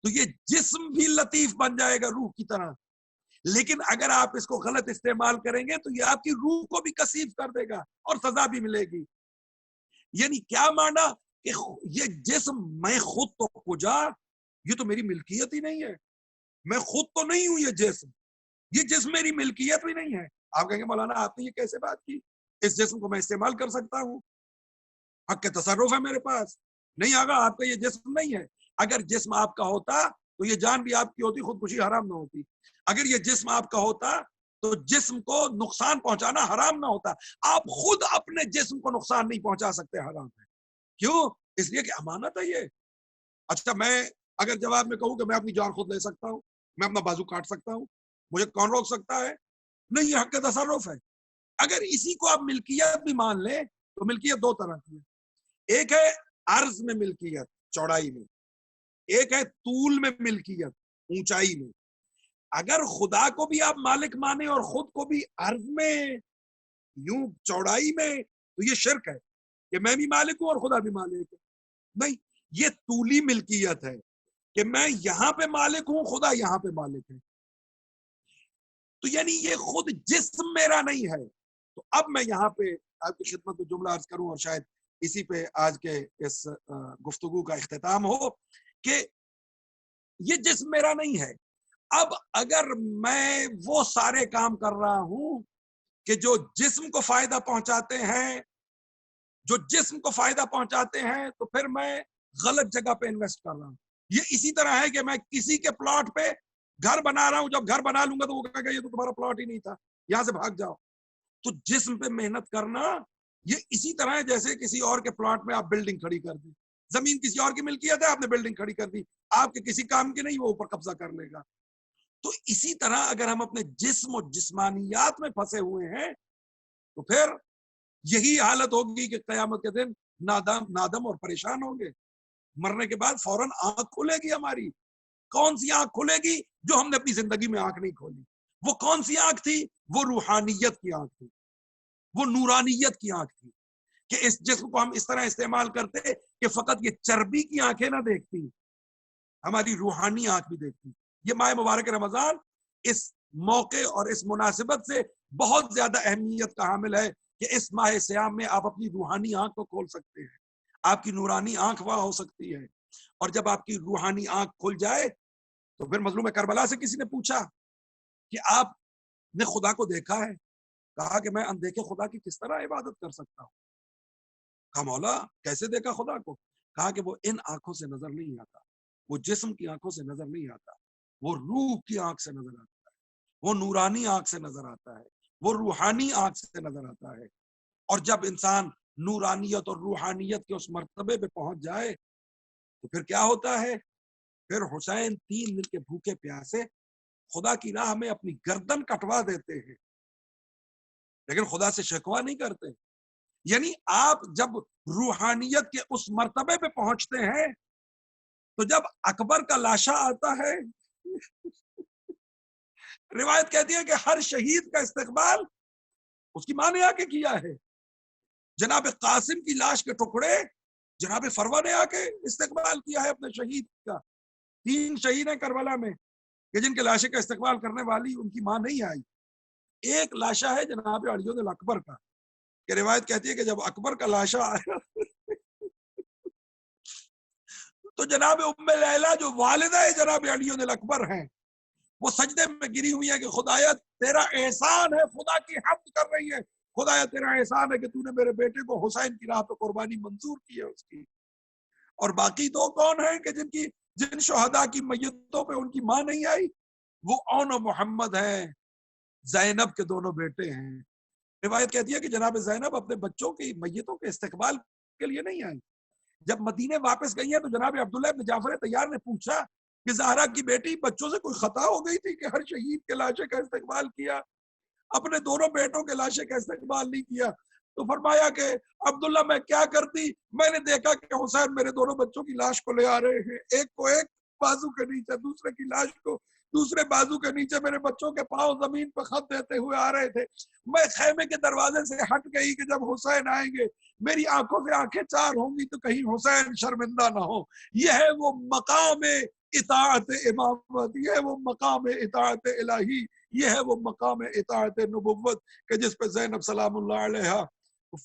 تو یہ جسم بھی لطیف بن جائے گا روح کی طرح. لیکن اگر آپ اس کو غلط استعمال کریں گے تو یہ آپ کی روح کو بھی کثیف کر دے گا اور سزا بھی ملے گی. یعنی کیا معنی کہ یہ جسم میں خود تو کجا، یہ تو میری ملکیت ہی نہیں ہے، میں خود تو نہیں ہوں یہ جسم میری ملکیت بھی نہیں ہے. آپ کہیں گے مولانا آپ نے یہ کیسے بات کی، اس جسم کو میں استعمال کر سکتا ہوں، حق کے تصرف ہے میرے پاس. نہیں آگا، آپ کا یہ جسم نہیں ہے. اگر جسم آپ کا ہوتا تو یہ جان بھی آپ کی ہوتی، خودکشی حرام نہ ہوتی. اگر یہ جسم آپ کا ہوتا تو جسم کو نقصان پہنچانا حرام نہ ہوتا. آپ خود اپنے جسم کو نقصان نہیں پہنچا سکتے، حرام ہے. کیوں؟ اس لیے کہ امانت ہے یہ. اچھا میں اگر جواب میں کہوں کہ میں اپنی جان خود لے سکتا ہوں، میں اپنا بازو کاٹ سکتا ہوں، مجھے کون روک سکتا ہے؟ نہیں، یہ حق کا تصرف ہے. اگر اسی کو آپ ملکیت بھی مان لیں تو ملکیت دو طرح کی ہے. ایک ہے عرض میں ملکیت، چوڑائی میں، ایک ہے طول میں ملکیت، اونچائی میں. اگر خدا کو بھی آپ مالک مانیں اور خود کو بھی عرض میں یوں چوڑائی میں تو یہ شرک ہے کہ میں بھی مالک ہوں اور خدا بھی مالک ہے. نہیں، یہ طولی ملکیت ہے کہ میں یہاں پہ مالک ہوں، خدا یہاں پہ مالک ہے. تو یعنی یہ خود جسم میرا نہیں ہے. تو اب میں یہاں پہ آپ کی خدمت میں جملہ عرض کروں اور شاید اسی پہ آج کے اس گفتگو کا اختتام ہو کہ یہ جسم میرا نہیں ہے. اب اگر میں وہ سارے کام کر رہا ہوں کہ جو جسم کو فائدہ پہنچاتے ہیں، جو جسم کو فائدہ پہنچاتے ہیں، تو پھر میں غلط جگہ پہ انویسٹ کر رہا ہوں. یہ اسی طرح ہے کہ میں کسی کے پلاٹ پہ گھر بنا رہا ہوں، جب گھر بنا لوں گا تو وہ کہے گا یہ تو تمہارا پلاٹ ہی نہیں تھا، یہاں سے بھاگ جاؤ. تو جسم پہ محنت کرنا یہ اسی طرح ہے جیسے کسی اور کے پلاٹ میں آپ بلڈنگ کھڑی کر دیں. زمین کسی اور کی ملکیت ہے، آپ نے بلڈنگ کھڑی کر دی، آپ کے کسی کام کی نہیں، وہ اوپر قبضہ کر لے گا. تو اسی طرح اگر ہم اپنے جسم اور جسمانیات میں پھنسے ہوئے ہیں تو پھر یہی حالت ہوگی کہ قیامت کے دن نادم اور پریشان ہوں گے. مرنے کے بعد فوراً آنکھ کھلے گی ہماری. کون سی آنکھ کھلے گی؟ جو ہم نے اپنی زندگی میں آنکھ نہیں کھولی. وہ کون سی آنکھ تھی؟ وہ روحانیت کی آنکھ تھی، وہ نورانیت کی آنکھ تھی کہ اس جسم کو ہم اس طرح استعمال کرتے کہ فقط یہ چربی کی آنکھیں نہ دیکھتی، ہماری روحانی آنکھ بھی دیکھتی. یہ ماہ مبارک رمضان اس موقع اور اس مناسبت سے بہت زیادہ اہمیت کا حامل ہے کہ اس ماہ سیام میں آپ اپنی روحانی آنکھ کو کھول سکتے ہیں، آپ کی نورانی آنکھ واہ ہو سکتی ہے. اور جب آپ کی روحانی آنکھ کھل جائے تو پھر مظلوم کربلا سے کسی نے پوچھا کہ آپ نے خدا کو دیکھا ہے؟ کہا کہ میں اندیکھے خدا کی کس طرح عبادت کر سکتا ہوں. کہا مولا کیسے دیکھا خدا کو؟ کہا کہ وہ ان آنکھوں سے نظر نہیں آتا، وہ جسم کی آنکھوں سے نظر نہیں آتا، وہ روح کی آنکھ سے نظر آتا ہے، وہ نورانی آنکھ سے نظر آتا ہے، وہ روحانی آنکھ سے نظر آتا ہے. اور جب انسان نورانیت اور روحانیت کے اس مرتبے پہ پہنچ جائے تو پھر کیا ہوتا ہے؟ پھر حسین 3 دن کے بھوکے پیاسے خدا کی راہ میں اپنی گردن کٹوا دیتے ہیں، لیکن خدا سے شکوہ نہیں کرتے۔ یعنی آپ جب روحانیت کے اس مرتبے پہ پہنچتے ہیں تو جب اکبر کا لاشا آتا ہے، روایت کہتی ہے کہ ہر شہید کا استقبال اس کی ماں نے آ کے کیا ہے۔ جناب قاسم کی لاش کے ٹکڑے جناب فروہ نے آ کے استقبال کیا ہے اپنے شہید کا۔ 3 شہید ہیں کربلا میں کہ جن کے لاشے کا استقبال کرنے والی ان کی ماں نہیں آئی۔ ایک لاشا ہے جناب علی اکبر کا کہ روایت کہتی ہے کہ جب اکبر کا لاشا آیا تو جناب ام لیلہ جو والدہ جناب علی اکبر ہیں وہ سجدے میں گری ہوئی ہے کہ خدایا تیرا احسان ہے، خدا کی حمد کر رہی ہے، خدایا تیرا احسان ہے کہ تو نے میرے بیٹے کو حسین کی راہ پہ قربانی منظور کی ہے اس کی۔ اور باقی 2 کون ہیں کہ جن شہداء کی میتوں پہ ان کی ماں نہیں آئی؟ وہ اون و محمد ہیں، زینب کے دونوں بیٹے ہیں۔ روایت کہتی ہے کہ جناب زینب اپنے بچوں کی میتوں کے استقبال کے لیے نہیں آئی۔ جب مدینے واپس گئی ہیں تو جناب عبداللہ ابن جعفر طیار نے پوچھا کہ زہرا کی بیٹی بچوں سے کوئی خطا ہو گئی تھی کہ ہر شہید کے لاشے کا استقبال کیا، اپنے دونوں بیٹوں کے لاشے کا استقبال نہیں کیا؟ تو فرمایا کہ عبداللہ میں کیا کرتی، میں نے دیکھا کہ حسین میرے دونوں بچوں کی لاش کو لے آ رہے ہیں، ایک کو ایک بازو کے نیچے، دوسرے کی لاش کو دوسرے بازو کے نیچے، میرے بچوں کے پاؤں زمین پہ خط دیتے ہوئے آ رہے تھے۔ میں خیمے کے دروازے سے ہٹ گئی کہ جب حسین آئیں گے میری آنکھوں سے آنکھیں چار ہوں گی تو کہیں حسین شرمندہ نہ ہو۔ یہ ہے وہ مقام اطاعت امامت، یہ ہے وہ مقام اطاعت الہی، یہ ہے وہ مقام اطاعت نبوت کہ جس پہ زینب سلام اللہ علیہا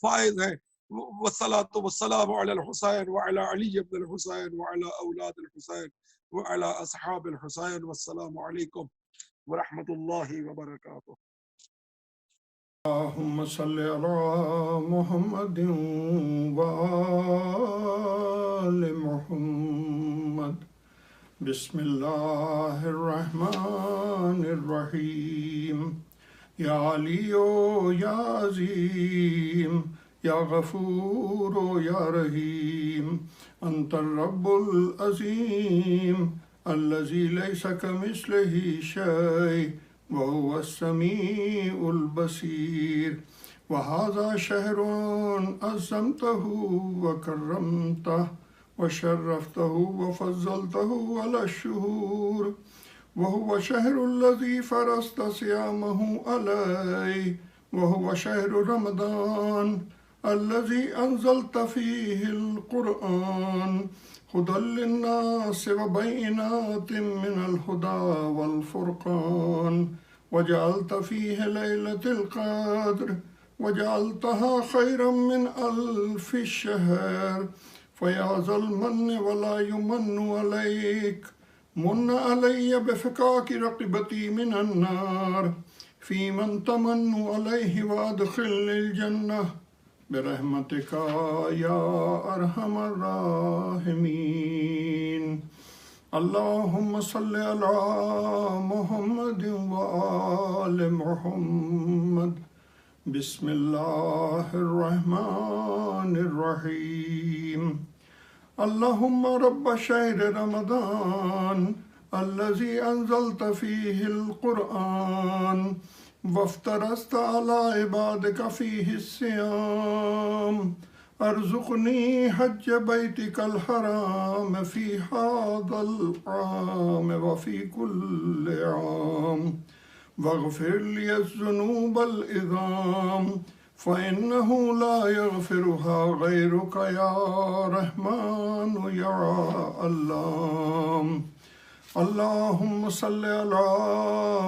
فائز ہیں۔ والصلاة والسلام علی الحسین وعلی علی بن الحسین وعلی اولاد الحسین وعلی اصحاب الحسین، والسلام علیکم ورحمۃ اللہ وبرکاتہ۔ اللهم صل على محمد وآل محمد بسم الله الرحمن الرحيم يا علي يا عظيم يا غفور يا رحيم أنت الرب العظيم الذي ليس كمثله شيء وهو السميع البصير وهذا شهر عظمته وكرمته وشرفته وفضلته على الشهور وهو شهر الذي فرضت صيامه عليه وهو شهر رمضان الذي أنزلت فيه القرآن هدى للناس وبينات من الهدى والفرقان وجعلت فيه ليلة القدر وجعلتها خيرا من 1000 شهر فيا ذا المن ولا يمن عليك من علي بفكاك رقبتي من النار في من تمن عليه وادخلني الجنة برحمتك يا أرحم الراحمين اللهم صل على محمد وآل محمد بسم الله الرحمن الرحيم اللهم رب شهر رمضان الذي أنزلت فيه القرآن وافترضت على عبادك فيه الصيام ارزقني حج بيتك الحرام في هذا العام وفي كل عام واغفر لي الذنوب العظام فإنه لا يغفرها غيرك يا رحمن يا الله اللهم صل على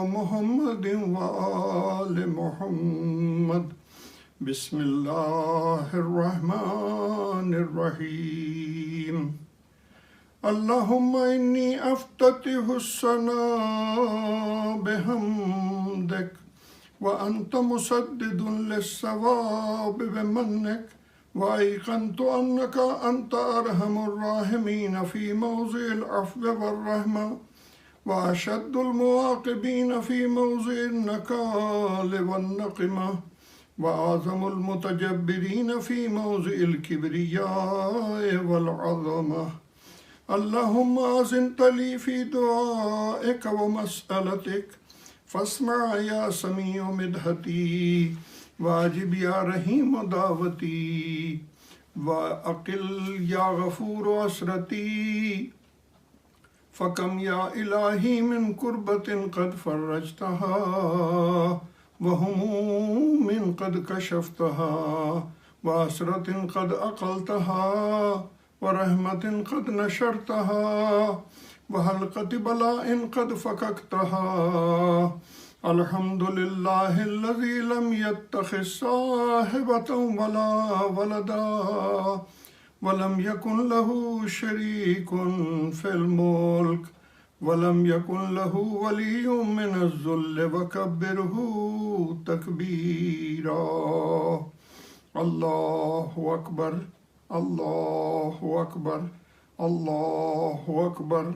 محمد وآل محمد بسم الله الرحمن الرحيم اللهم إني أفتتح السنة بحمدك وأنت مسدد للصواب بمنك وأيقنت أنك أنت أرحم الراحمين في موضع العفو والرحمة وأشد المعاقبين في موضع النكال والنقمة وأعظم المتجبرين في موضع الكبرياء والعظمة اللهم أذنت لي في دعائك ومسألتك فاسمع يا سميع مدحتي واجب يا رحيم دعوتي وأقل يا غفور عسرتي فكم يا إلهي من كربة قد فرجتها وهموم قد كشفتها وعسرة قد أقلتها ورحمة قد نشرتها وحلقة بلاء قد فككتها. الحمد لله الذي لم يتخذ صاحبة ولا ولدا ولم يكن له شريك في الملك ولم يكن له ولي من الذل وكبره تكبيرا. الله أكبر الله أكبر الله أكبر.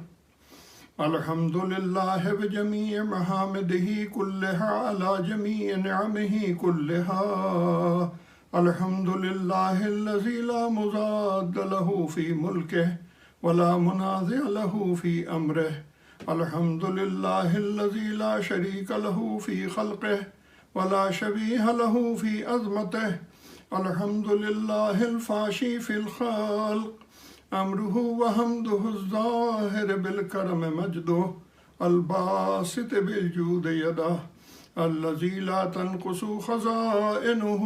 الحمد لله بجميع محامده كلها على جميع نعمه كلها. الحمد لله الذي لا مضاد له في ملكه ولا منازع له في أمره. الحمد لله الذي لا شريك له في خلقه ولا شبيه له في عظمته. الحمد لله الفاشي في الخلق أمره وحمده الظاهر بالكرم مجده الباسط بالجود يده الذي لا تنقص خزائنه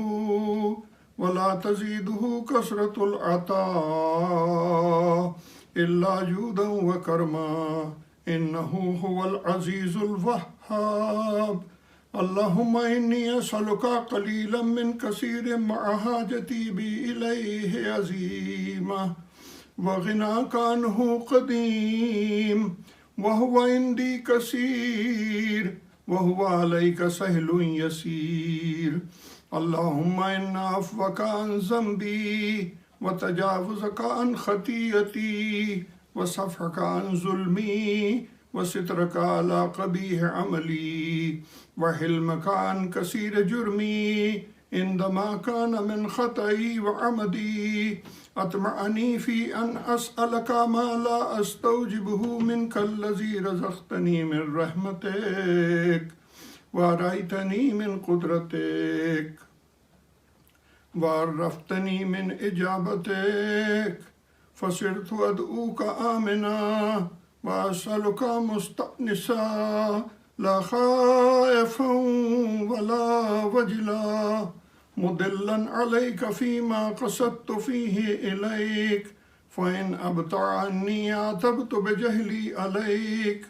ولا تزيده كثرة العطاء إلا جودا وكرما إنه هو العزيز الوهاب. اللهم إني أسألك قليلا من كثير مع حاجتي بي إليه عظيمة وغناك عنه قديم وهو عندي كثير وهو عليك سهل يسير. اللهم إن عفوك عن ذنبي وتجاوزك عن خطيئتي وصفحك عن ظلمي وسترك على قبيح عملي وحلمك عن كثير جرمي عندما كان من خطئي وعمدي أطمعني في أن أسألك ما لا أستوجبه منك الذي رزقتني من رحمتك وأريتني من قدرتك وعرفتني من إجابتك فصرت أدعوك آمنا وأسألك مستأنسا لا خائفا ولا وجلا مضلا عليك فيما قصدت فيه إليك فإن أبطأ عني عاتبت بجهلي عليك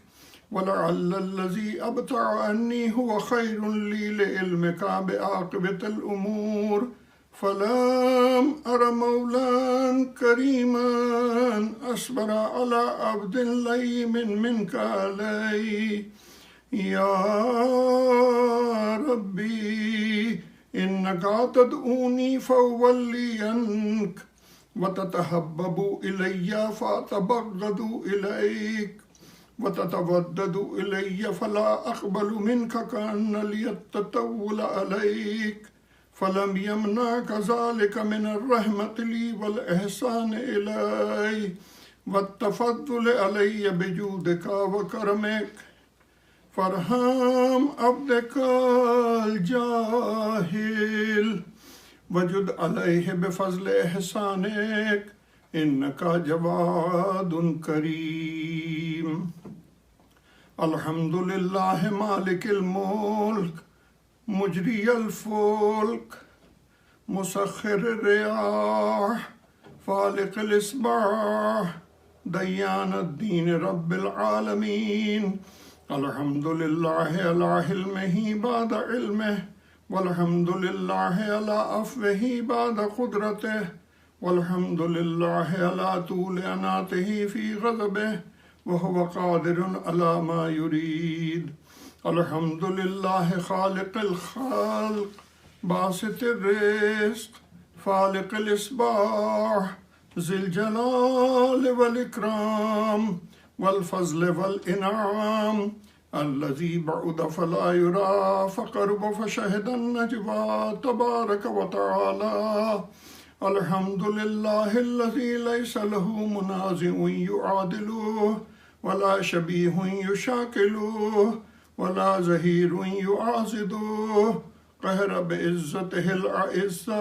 ولعل الذي أبطأ عني هو خير لي لعلمك بعاقبة الأمور فلم أر مولا كريما أصبر على عبد لئيم منك علي. يا ربي إنك تدعوني فأولينك وتتحبب إلي فأتبغض إليك وتتودد إلي فلا أقبل منك كأن لي التطول عليك فلم يمنعك ذلك من الرحمة لي والإحسان إلي والتفضل علي بجودك وكرمك فارحم عبدك الجاهل وجد عليه بفضل إحسانك إنك جواد كريم. الحمد لله مالك الملك مجري الفلك مسخر الرياح فالق الإصباح ديان الدين رب العالمين. الحمد لله على حلمه بعد علمه والحمد لله على عفوه بعد قدرته والحمد لله على طول أناته في غضبه وهو قادر على ما يريد. الحمد لله خالق الخلق باسط الرزق فالق الإصباح ذي الجلال والإكرام والفضل والإنعام الذي بعد فلا يرى فقرب فشهد النجوى تبارك وتعالى. الحمد لله الذي ليس له منازع يعادله ولا شبيه يشاكله ولا زهير يعاصده قهر بعزته الأعزاء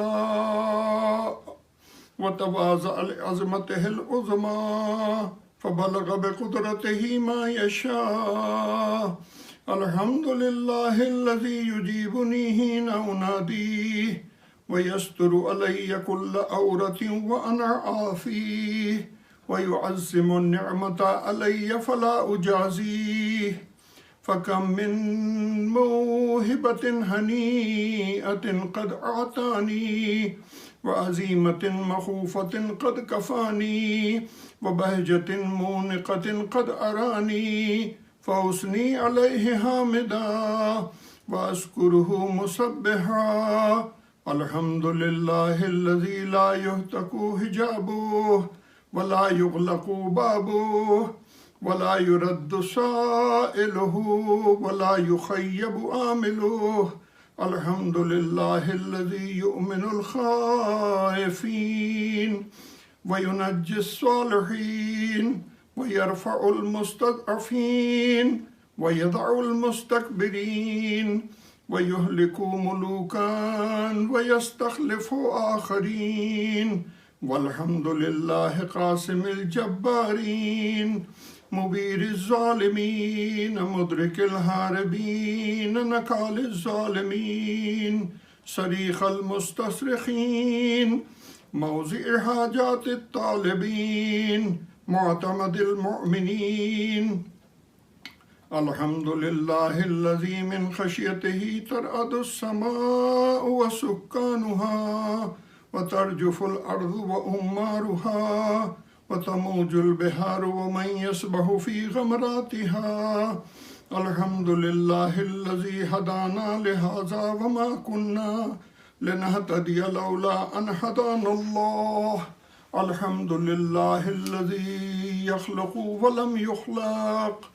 وتواضع لعظمته العظمى فبلغ بقدرته ما يشاء. الحمد لله الذي يجيبني حين أناديه ويستر علي كل عورة وأنا عافيه ويعظم النعمة علي فلا أجازيه. فكم من موهبة هنيئة قد أعطاني وعزيمة مخوفة قد كفاني وبهجة مونقة قد أراني فأثني عليه حامدا وأشكره مسبحا. الحمد لله الذي لا يهتك حجابه ولا يغلق بابه ولا يرد سائله ولا يخيب آمله. الحمد لله الذي يؤمن الخائفين وينجي الصالحين ويرفع المستضعفين ويضع المستكبرين ويهلك ملوكا ويستخلف آخرين. والحمد لله قاسم الجبارين مبير الظالمين مدرك الهاربين نكال الظالمين صريخ المستصرخين موضع حاجات الطالبين معتمد المؤمنين. الحمد لله الذي من خشيته ترعد السماء وسكانها وترجف الأرض وأمارها وتموج البحار ومن يسبح في غمراتها. الحمد لله الذي هدانا لهذا وما كنا لنهتدي لولا أن هدانا الله. الحمد لله الذي يخلق ولم يخلق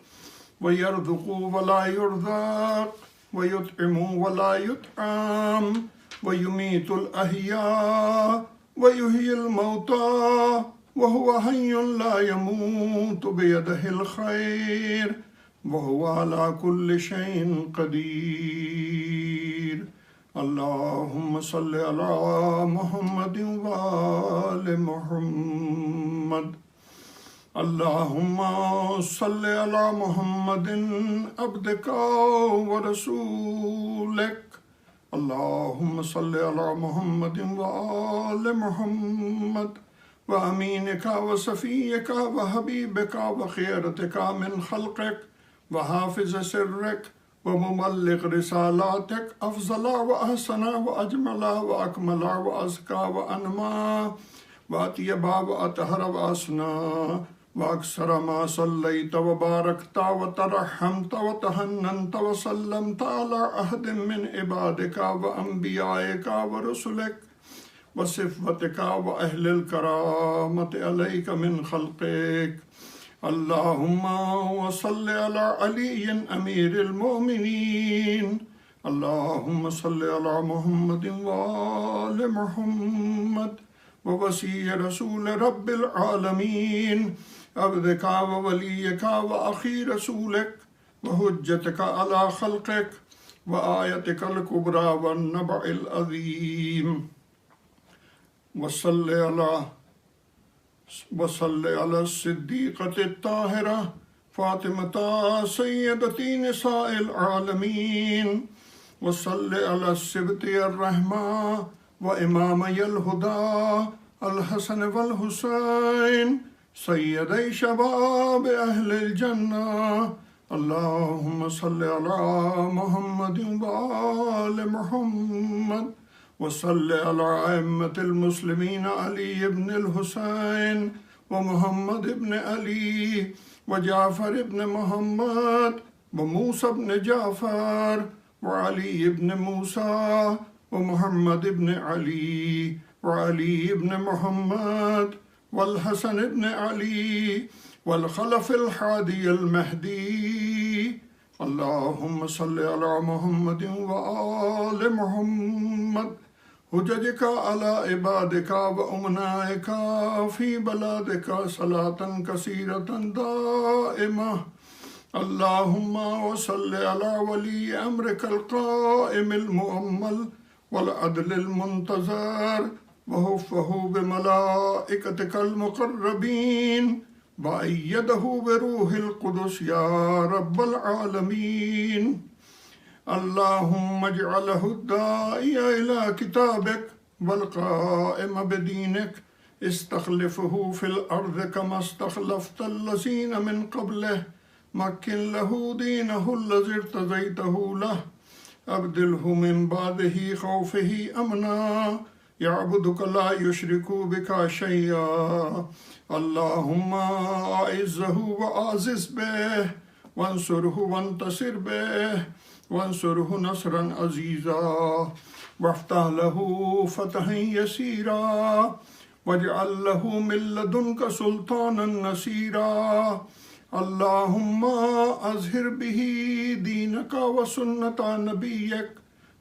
ويرزق ولا يرزق ويطعم ولا يطعم ويميت الأحياء ويحيي الموتى وهو حي لا يموت بيده الخير وهو على كل شيء قدير. اللهم صل على محمد وآل محمد. اللهم صل على محمد عبدك ورسولك. اللهم صل على محمد وآل محمد وأمينك وصفيك وحبيبك وخيرتك من خلقك وحافظ سرك ومبلغ رسالاتك أفضل وأحسن وأجمل وأكمل وأزكى وأنمى وأطيب وأطهر وأسنى وأكثر ما صليت وباركت وترحمت وتهننت وسلمت على أحد من عبادك وأنبيائك ورسلك وصفتك وأهل الكرامة عليك من خلقك. اللهم وصل على علي أمير المؤمنين. اللهم صل على محمد وآل محمد ووصي رسول رب العالمين عبدك ووليك وأخي رسولك وحجتك على خلقك وآيتك الكبرى والنبع العظيم. وصل على الصديقة الطاهرة فاطمة سيدة نساء العالمين. وصل على السبط الرحمة وإمامي الهدى الحسن والحسين سيدي شباب أهل الجنة. اللهم صل على محمد وآل محمد وصل على أئمة المسلمين علي بن الحسين ومحمد بن علي وجعفر بن محمد وموسى بن جعفر وعلي بن موسى ومحمد بن علي وعلي بن محمد والحسن بن علي والخلف الحادي المهدي. اللهم صل على محمد وآل محمد حججك على عبادك وأمنائك في بلادك صلاة كثيرة دائمة. اللهم وصل على ولي أمرك القائم المؤمل والعدل المنتظر وحفه بملائكتك المقربين وأيده بروح القدس يا رب العالمين. اللهم اجعله الداعي إلى كتابك والقائم بدينك استخلفه في الأرض كما استخلفت الذين من قبله. مكن له دينه الذي ارتضيته له. أبدله من بعده خوفه أمنا يعبدك لا يشرك بك شيئا. اللهم أعزه وأعزز به وانصره وانتصر به وانصره نصرا عزيزا وافتح له فتحا يسيرا واجعل له من لدنك سلطانا نصيرا. اللهم أظهر به دينك وسنة نبيك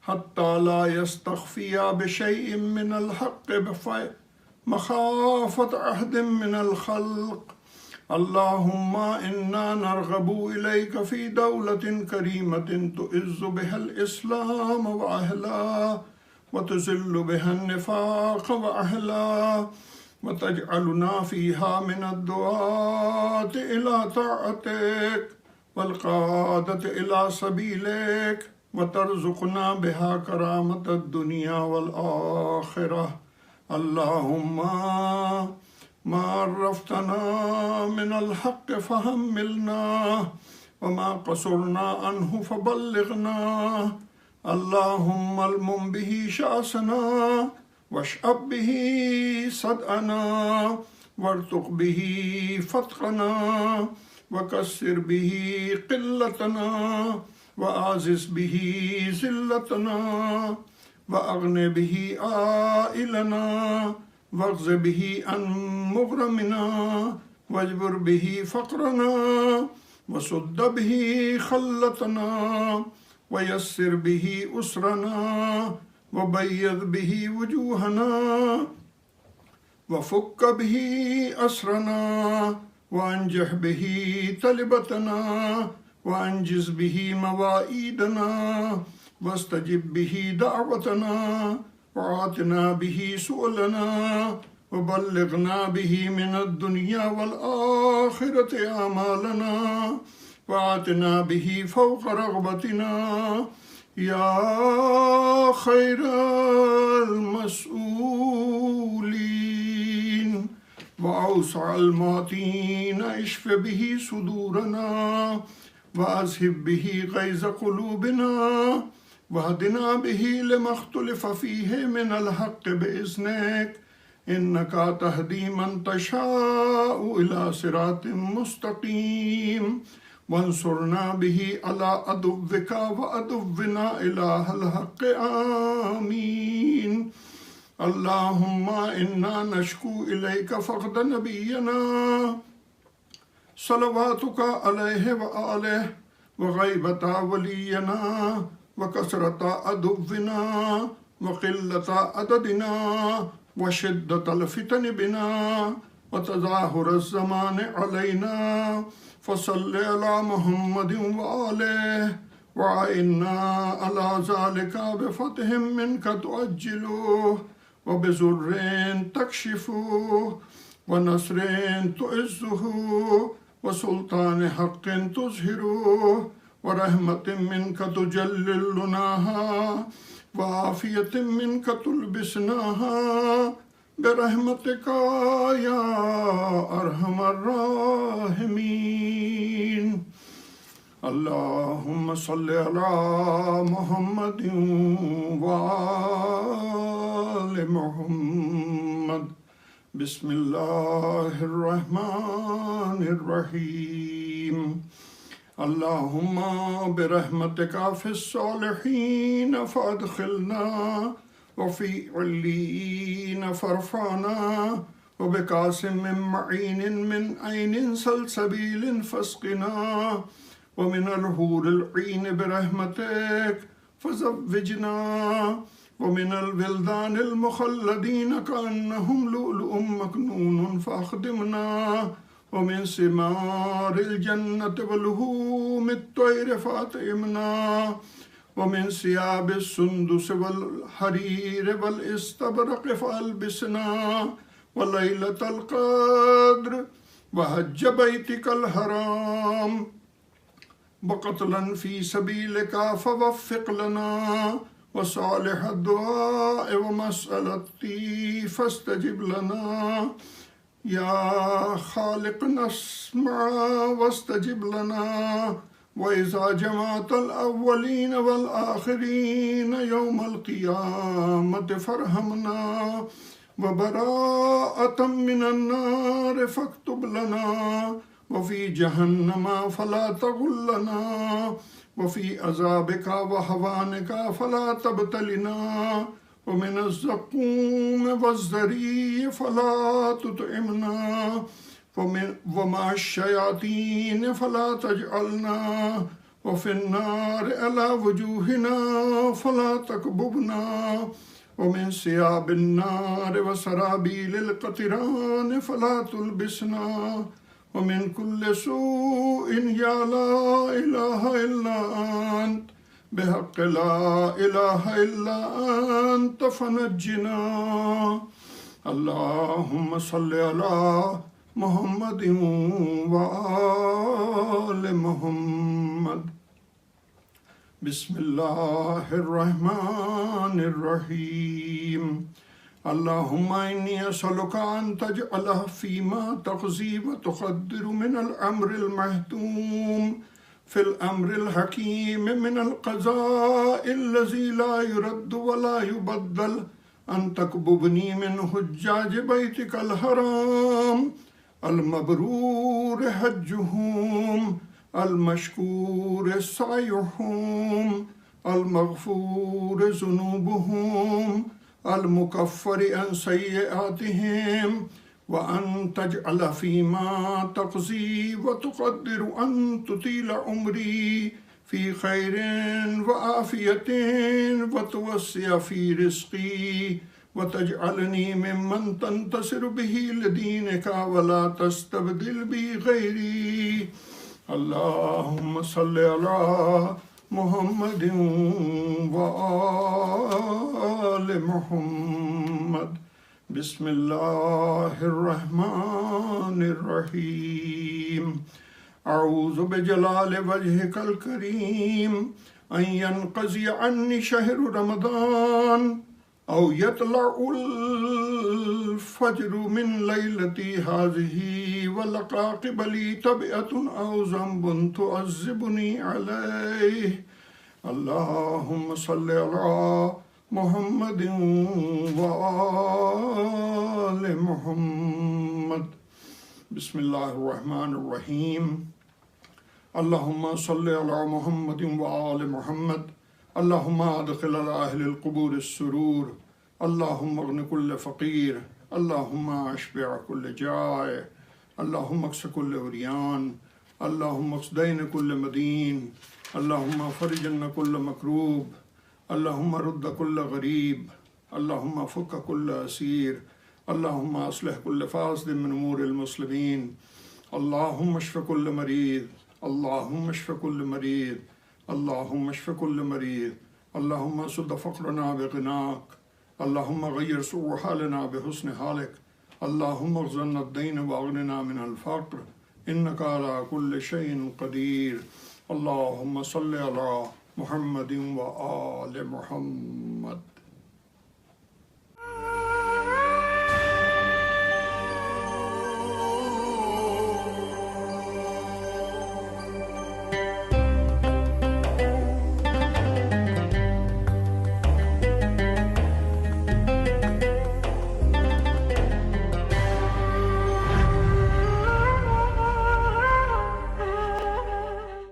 حتى لا يستخفي بشيء من الحق مخافة عهد من الخلق. اللهم إنا نرغب إليك في دولة كريمة تعز بها الإسلام وأهله وتذل بها النفاق وأهله وتجعلنا فيها من الدعاة إلى طاعتك والقادة إلى سبيلك وترزقنا بها كرامة الدنيا والآخرة. اللهم ما عرفتنا من الحق فحملنا وما قصرنا عنه فبلغنا. اللهم المم به شأسنا واشأب به صدأنا وارتق به فتقنا وكسر به قلتنا وأعزز به ذلتنا وأغن به عائلنا واغز به عن مغرمنا واجبر به فقرنا وسد به خلتنا ويسر به أسرنا وبيض به وجوهنا وفك به أسرنا وأنجح به طلبتنا وأنجز به مواعيدنا واستجب به دعوتنا وآتنا به سؤلنا وبلغنا به من الدنيا والآخرة آمالنا وآتنا به فوق رغبتنا يا خير المسؤولين وأوسع المعطين. اشف به صدورنا وأذهب به غيظ قلوبنا واهدنا به لما اختلف فيه من الحق بإذنك إنك تهدي من تشاء إلى صراط مستقيم. وانصرنا به على عدوك وعدونا إله الحق آمين. اللهم إنا نشكو إليك فقد نبينا صلواتك عليه وآله وغيبة ولينا وكثرة عدونا وقلة عددنا وشدة الفتن بنا وتظاهر الزمان علينا. فصل على محمد وآله وعنا على ذلك بفتح منك تؤجله وبزر تكشفه ونصر تعزه وسلطان حق تظهره ورحمة منك تجللناها وعافية منك تلبسناها برحمتك يا أرحم الراحمين. اللهم صل على محمد وآل محمد. بسم الله الرحمن الرحيم. اللهم برحمتك في الصالحين فادخلنا وفي عليين فارفعنا وبكاس من معين من عين سلسبيل فاسقنا ومن الحور العين برحمتك فزوجنا ومن الولدان المخلدين كأنهم لؤلؤ مكنون فأخدمنا ومن ثمار الجنة ولحوم الطير فأطعمنا ومن ثياب السندس والحرير والاستبرق فألبسنا وليلة القدر وحج بيتك الحرام وقتلا في سبيلك فوفق لنا وصالح الدعاء ومسألتي فاستجب لنا يا خالقنا اسمع واستجب لنا وإذا جمعت الأولين والآخرين يوم القيامة فارحمنا وبراءة من النار فاكتب لنا وفي جهنم فلا تغلنا وفي عذابك وهوانك فلا تبتلنا ومن الزقوم والزري فلا تطعمنا ومع الشياطين فلا تجعلنا وفي النار على وجوهنا فلا تكببنا ومن ثياب النار وسرابيل القطران فلا تلبسنا ومن كل سوء يا لا إله إلا أنت بحق لا إله إلا أنت فنجنا اللهم صل على محمد وآل محمد بسم الله الرحمن الرحيم اللهم إني أسألك أن تجعله فيما تقضي وتقدر من الأمر المحتوم في الأمر الحكيم من القضاء الذي لا يرد ولا يبدل أن تكببني من حجاج بيتك الحرام المبرور حجهم المشكور سعيهم المغفور ذنوبهم المكفر عن سيئاتهم وأن تجعل فيما تقضي وتقدر أن تطيل عمري في خير وعافية وتوسع في رزقي وتجعلني ممن تنتصر به لدينك ولا تستبدل بي غيري اللهم صل على محمد وآل محمد بسم الله الرحمن الرحيم أعوذ بجلال وجهك الكريم أن ينقضي عني شهر رمضان أو يطلع الفجر من ليلتي هذه ولقاقب لي تبعة أو ذنب تعذبني عليه اللهم صل على محمد وآل محمد بسم الله الرحمن الرحيم اللهم صل على محمد وآل محمد اللهم أدخل على أهل القبور السرور اللهم اغن كل فقير اللهم اشبع كل جائع اللهم اكس كل عريان اللهم اكس دين كل مدين اللهم فرج عنا كل مكروب اللهم رد كل غريب اللهم فك كل أسير اللهم أصلح كل فاسد من أمور المسلمين اللهم اشف كل مريض اللهم اشف كل مريض اللهم اشف كل مريض اللهم سد فقرنا بغناك اللهم غير سوء حالنا بحسن حالك اللهم اغزنا الدين واغننا من الفقر إنك على كل شيء قدير اللهم صل على محمد وآل محمد